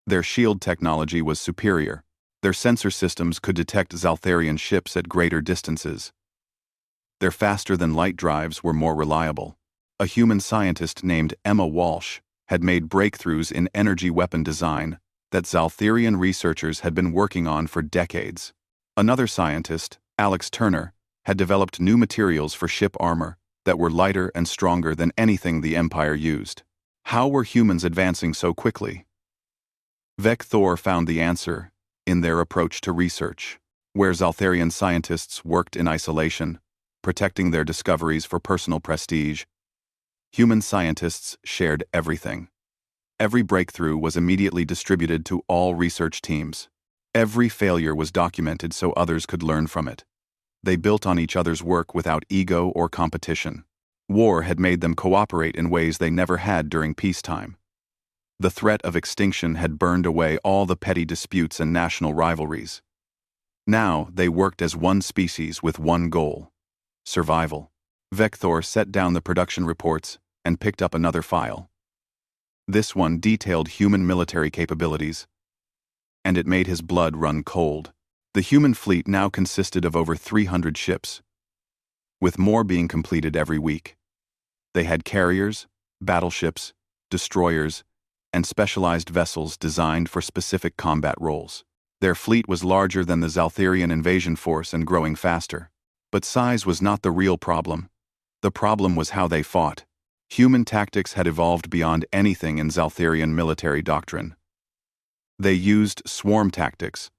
Their shield technology was superior. Their sensor systems could detect Zaltharian ships at greater distances. Their faster-than-light drives were more reliable. A human scientist named Emma Walsh had made breakthroughs in energy weapon design that Zaltharian researchers had been working on for decades. Another scientist, Alex Turner, had developed new materials for ship armor that were lighter and stronger than anything the Empire used. How were humans advancing so quickly? Vector found the answer in their approach to research. Where Zaltharian scientists worked in isolation, protecting their discoveries for personal prestige, human scientists shared everything. Every breakthrough was immediately distributed to all research teams. Every failure was documented so others could learn from it. They built on each other's work without ego or competition. War had made them cooperate in ways they never had during peacetime. The threat of extinction had burned away all the petty disputes and national rivalries. Now they worked as one species with one goal: survival. Vector set down the production reports and picked up another file. This one detailed human military capabilities, and it made his blood run cold. The human fleet now consisted of over 300 ships, with more being completed every week. They had carriers, battleships, destroyers, and specialized vessels designed for specific combat roles. Their fleet was larger than the Zaltharian invasion force and growing faster. But size was not the real problem. The problem was how they fought. Human tactics had evolved beyond anything in Zaltharian military doctrine. They used swarm tactics,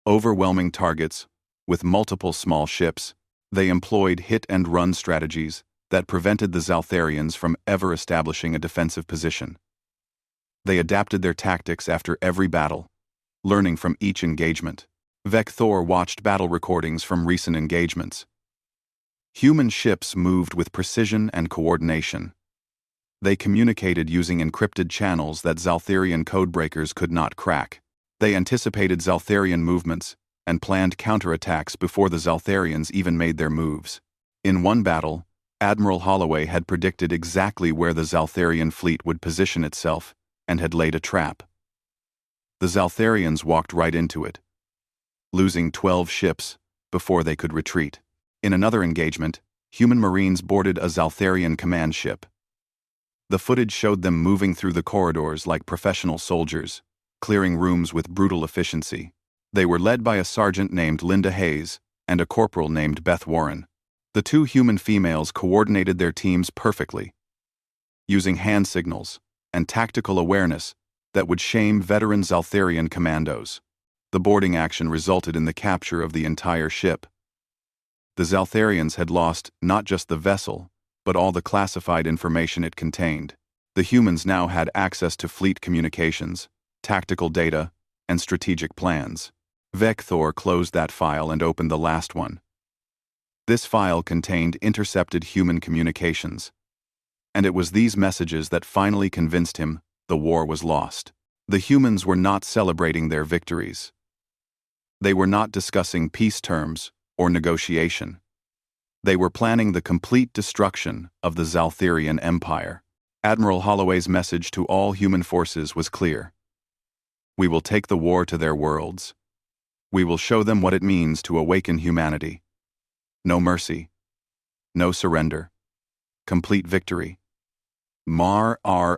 overwhelming targets with multiple small ships. They employed hit-and-run strategies that prevented the Zaltharians from ever establishing a defensive position. They adapted their tactics after every battle, learning from each engagement. Vector watched battle recordings from recent engagements. Human ships moved with precision and coordination. They communicated using encrypted channels that Zaltharian codebreakers could not crack. They anticipated Zaltharian movements and planned counterattacks before the Zaltharians even made their moves. In one battle, Admiral Holloway had predicted exactly where the Zaltharian fleet would position itself and had laid a trap. The Zaltharians walked right into it, losing 12 ships before they could retreat. In another engagement, human marines boarded a Zaltharian command ship. The footage showed them moving through the corridors like professional soldiers, clearing rooms with brutal efficiency. They were led by a sergeant named Linda Hayes and a corporal named Beth Warren. The two human females coordinated their teams perfectly, using hand signals and tactical awareness that would shame veteran Zaltharian commandos. The boarding action resulted in the capture of the entire ship. The Zaltharians had lost not just the vessel, but all the classified information it contained. The humans now had access to fleet communications, tactical data, and strategic plans. Vector closed that file and opened the last one. This file contained intercepted human communications, and it was these messages that finally convinced him the war was lost. The humans were not celebrating their victories. They were not discussing peace terms or negotiation. They were planning the complete destruction of the Zaltherian Empire. Admiral Holloway's message to all human forces was clear. We will take the war to their worlds. We will show them what it means to awaken humanity. No mercy. No surrender. Complete victory. Mar-R-R-A-A.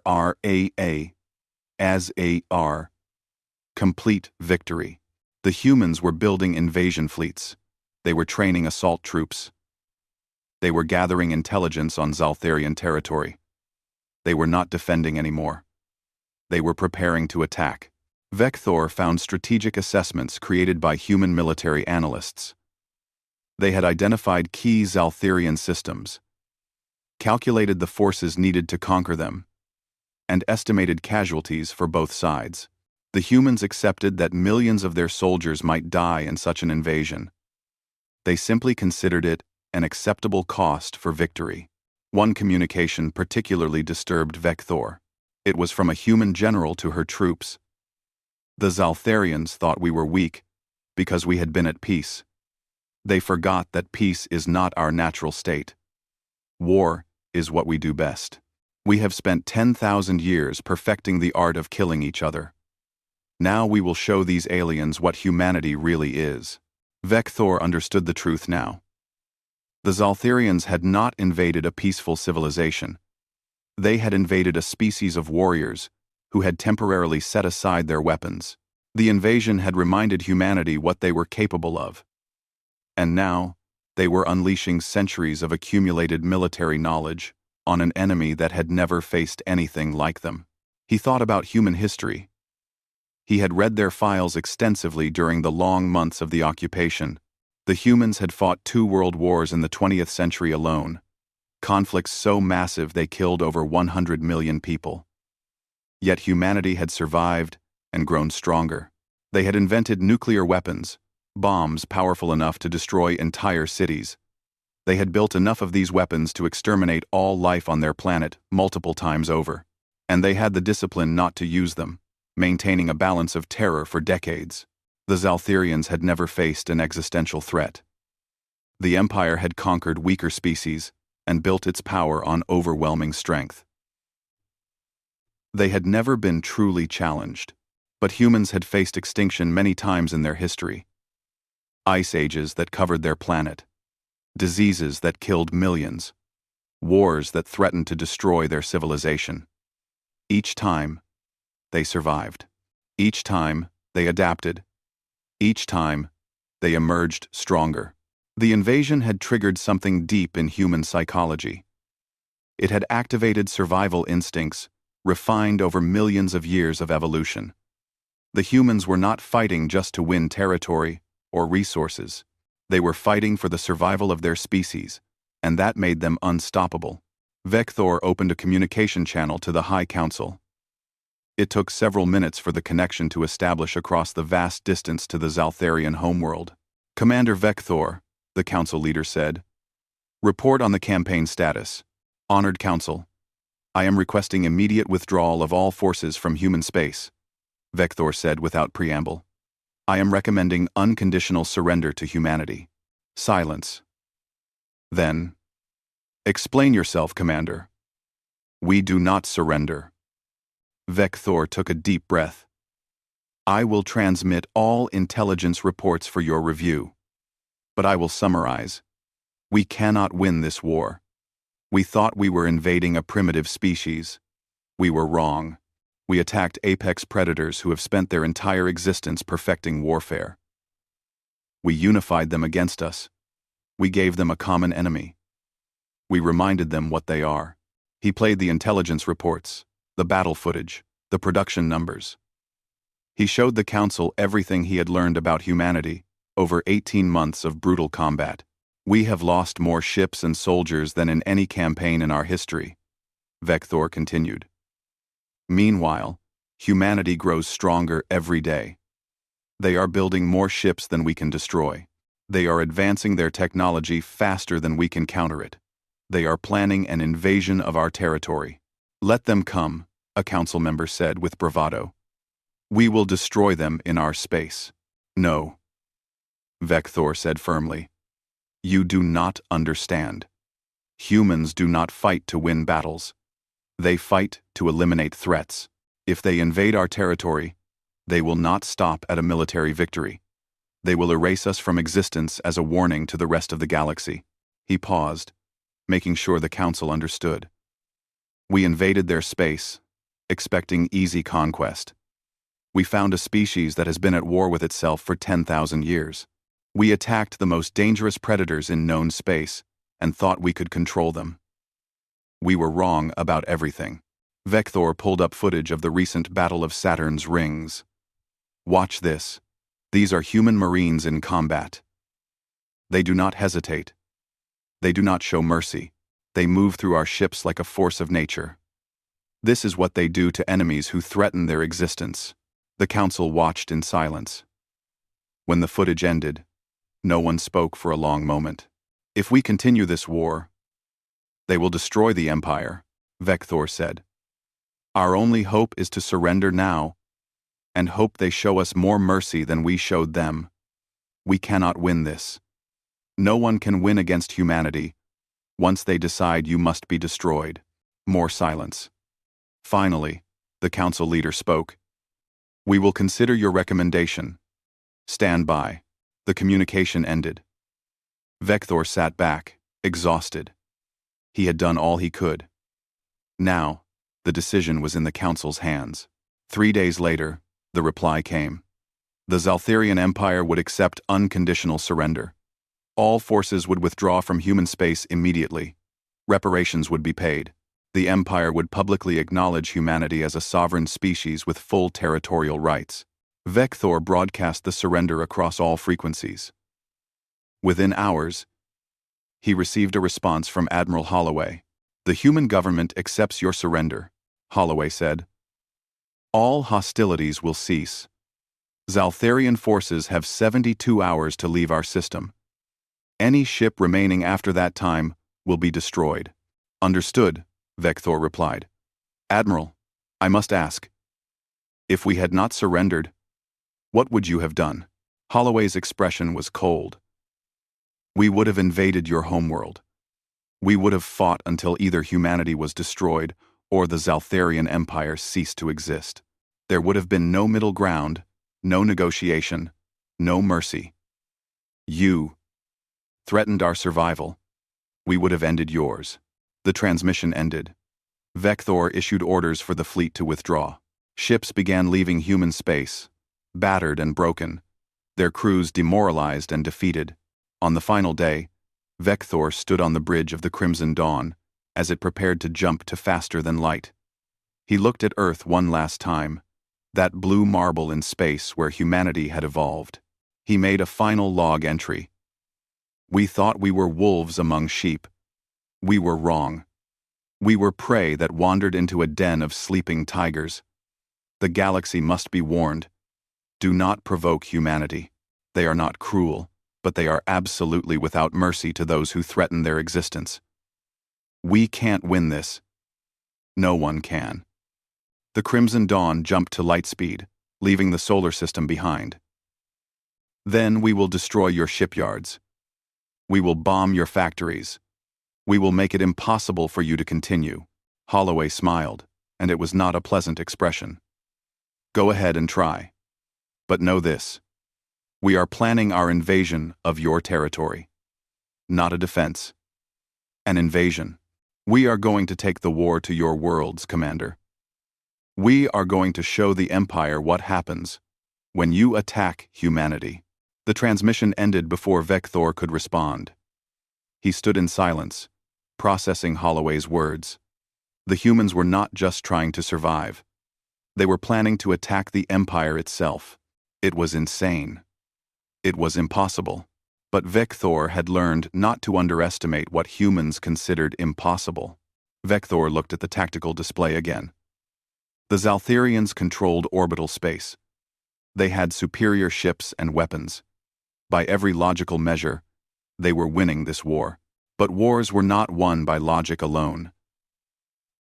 As-A-R. Complete victory. The humans were building invasion fleets. They were training assault troops. They were gathering intelligence on Zaltherian territory. They were not defending anymore. They were preparing to attack. Vector found strategic assessments created by human military analysts. They had identified key Zaltherian systems, calculated the forces needed to conquer them, and estimated casualties for both sides. The humans accepted that millions of their soldiers might die in such an invasion. They simply considered it an acceptable cost for victory. One communication particularly disturbed Vector. It was from a human general to her troops. The Zaltherians thought we were weak because we had been at peace. They forgot that peace is not our natural state. War is what we do best. We have spent 10,000 years perfecting the art of killing each other. Now we will show these aliens what humanity really is. Vector understood the truth now. The Zaltherians had not invaded a peaceful civilization. They had invaded a species of warriors who had temporarily set aside their weapons. The invasion had reminded humanity what they were capable of. And now, they were unleashing centuries of accumulated military knowledge on an enemy that had never faced anything like them. He thought about human history. He had read their files extensively during the long months of the occupation. The humans had fought 2 world wars in the 20th century alone, conflicts so massive they killed over 100 million people. Yet humanity had survived and grown stronger. They had invented nuclear weapons, bombs powerful enough to destroy entire cities. They had built enough of these weapons to exterminate all life on their planet multiple times over. And they had the discipline not to use them, maintaining a balance of terror for decades. The Zaltherians had never faced an existential threat. The Empire had conquered weaker species and built its power on overwhelming strength. They had never been truly challenged, but humans had faced extinction many times in their history. Ice ages that covered their planet, diseases that killed millions, wars that threatened to destroy their civilization. Each time, they survived. Each time, they adapted. Each time, they emerged stronger. The invasion had triggered something deep in human psychology. It had activated survival instincts, refined over millions of years of evolution. The humans were not fighting just to win territory or resources. They were fighting for the survival of their species, and that made them unstoppable. Vector opened a communication channel to the High Council. It took several minutes for the connection to establish across the vast distance to the Zaltherian homeworld. Commander Vector, the council leader said, report on the campaign status. Honored Council, I am requesting immediate withdrawal of all forces from human space, Vector said without preamble. I am recommending unconditional surrender to humanity. Silence. Then, explain yourself, Commander. We do not surrender. Vector took a deep breath. I will transmit all intelligence reports for your review. But I will summarize. We cannot win this war. We thought we were invading a primitive species. We were wrong. We attacked apex predators who have spent their entire existence perfecting warfare. We unified them against us. We gave them a common enemy. We reminded them what they are. He played the intelligence reports, the battle footage, the production numbers. He showed the council everything he had learned about humanity over 18 months of brutal combat. We have lost more ships and soldiers than in any campaign in our history, Vector continued. Meanwhile, Humanity grows stronger every day. They are building more ships than we can destroy. They are advancing their technology faster than we can counter it. They are planning an invasion of our territory. Let them come, a council member said with bravado. We will destroy them in our space. No, Vector said firmly. You do not understand. Humans do not fight to win battles. They fight to eliminate threats. If they invade our territory, they will not stop at a military victory. They will erase us from existence as a warning to the rest of the galaxy. He paused, making sure the council understood. We invaded their space, expecting easy conquest. We found a species that has been at war with itself for 10,000 years. We attacked the most dangerous predators in known space and thought we could control them. We were wrong about everything. Vector pulled up footage of the recent Battle of Saturn's Rings. Watch this. These are human Marines in combat. They do not hesitate. They do not show mercy. They move through our ships like a force of nature. This is what they do to enemies who threaten their existence. The council watched in silence. When the footage ended, no one spoke for a long moment. If we continue this war, they will destroy the Empire, Vector said. Our only hope is to surrender now, and hope they show us more mercy than we showed them. We cannot win this. No one can win against humanity. Once they decide, you must be destroyed. More silence. Finally, the council leader spoke. We will consider your recommendation. Stand by. The communication ended. Vector sat back, exhausted. He had done all he could. Now, the decision was in the council's hands. 3 days later, the reply came. The Zaltharian Empire would accept unconditional surrender. All forces would withdraw from human space immediately. Reparations would be paid. The Empire would publicly acknowledge humanity as a sovereign species with full territorial rights. Vector broadcast the surrender across all frequencies. Within hours, he received a response from Admiral Holloway. The human government accepts your surrender, Holloway said. All hostilities will cease. Zaltharian forces have 72 hours to leave our system. Any ship remaining after that time will be destroyed. Understood, Vector replied. Admiral, I must ask. If we had not surrendered, what would you have done? Holloway's expression was cold. We would have invaded your homeworld. We would have fought until either humanity was destroyed or the Zaltharian Empire ceased to exist. There would have been no middle ground, no negotiation, no mercy. You threatened our survival. We would have ended yours. The transmission ended. Vector issued orders for the fleet to withdraw. Ships began leaving human space, battered and broken, their crews demoralized and defeated. On the final day, Vector stood on the bridge of the Crimson Dawn as it prepared to jump to faster than light. He looked at Earth one last time, that blue marble in space where humanity had evolved. He made a final log entry. We thought we were wolves among sheep. We were wrong. We were prey that wandered into a den of sleeping tigers. The galaxy must be warned. Do not provoke humanity. They are not cruel, but they are absolutely without mercy to those who threaten their existence. We can't win this. No one can. The Crimson Dawn jumped to light speed, leaving the solar system behind. Then we will destroy your shipyards. We will bomb your factories. We will make it impossible for you to continue. Holloway smiled, and it was not a pleasant expression. Go ahead and try. But know this. We are planning our invasion of your territory. Not a defense. An invasion. We are going to take the war to your worlds, Commander. We are going to show the Empire what happens when you attack humanity. The transmission ended before Vector could respond. He stood in silence, processing Holloway's words. The humans were not just trying to survive. They were planning to attack the Empire itself. It was insane. It was impossible. But Vector had learned not to underestimate what humans considered impossible. Vector looked at the tactical display again. The Zaltharians controlled orbital space. They had superior ships and weapons. By every logical measure, they were winning this war. But wars were not won by logic alone.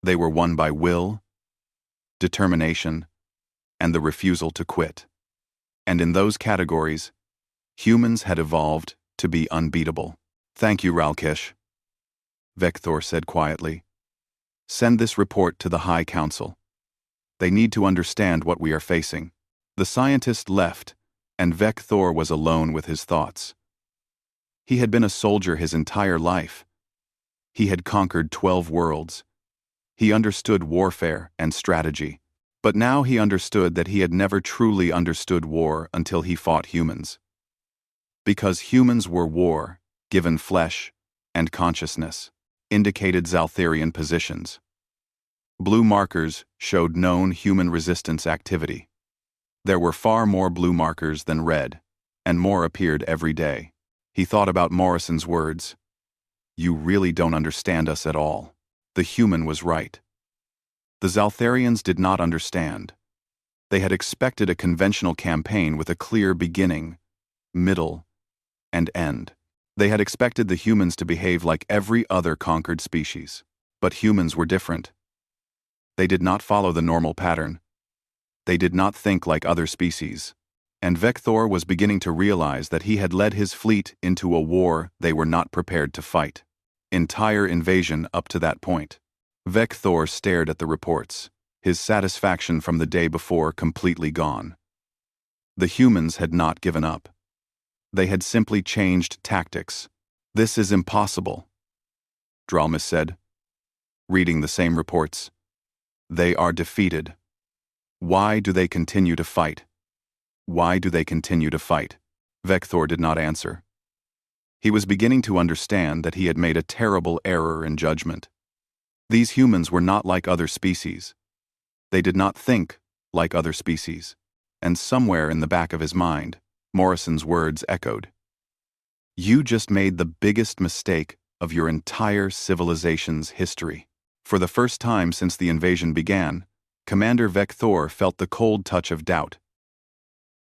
They were won by will, determination, and the refusal to quit. And in those categories, humans had evolved to be unbeatable. "Thank you, Ralkish," Vector said quietly. "Send this report to the High Council. They need to understand what we are facing." The scientist left, and Vector was alone with his thoughts. He had been a soldier his entire life. He had conquered 12 worlds. He understood warfare and strategy. But now he understood that he had never truly understood war until he fought humans. Because humans were war, given flesh and consciousness, indicated Zaltharian positions. Blue markers showed known human resistance activity. There were far more blue markers than red, and more appeared every day. He thought about Morrison's words. "You really don't understand us at all." The human was right. The Zaltharians did not understand. They had expected a conventional campaign with a clear beginning, middle, and end. They had expected the humans to behave like every other conquered species. But humans were different. They did not follow the normal pattern. They did not think like other species. And Vector was beginning to realize that he had led his fleet into a war they were not prepared to fight. Entire invasion up to that point. Vector stared at the reports, his satisfaction from the day before completely gone. The humans had not given up. They had simply changed tactics. "This is impossible," Dralmis said, reading the same reports. "They are defeated. Why do they continue to fight? Why do they continue to fight?" Vector did not answer. He was beginning to understand that he had made a terrible error in judgment. These humans were not like other species. They did not think like other species. And somewhere in the back of his mind, Morrison's words echoed. "You just made the biggest mistake of your entire civilization's history." For the first time since the invasion began, Commander Vector felt the cold touch of doubt.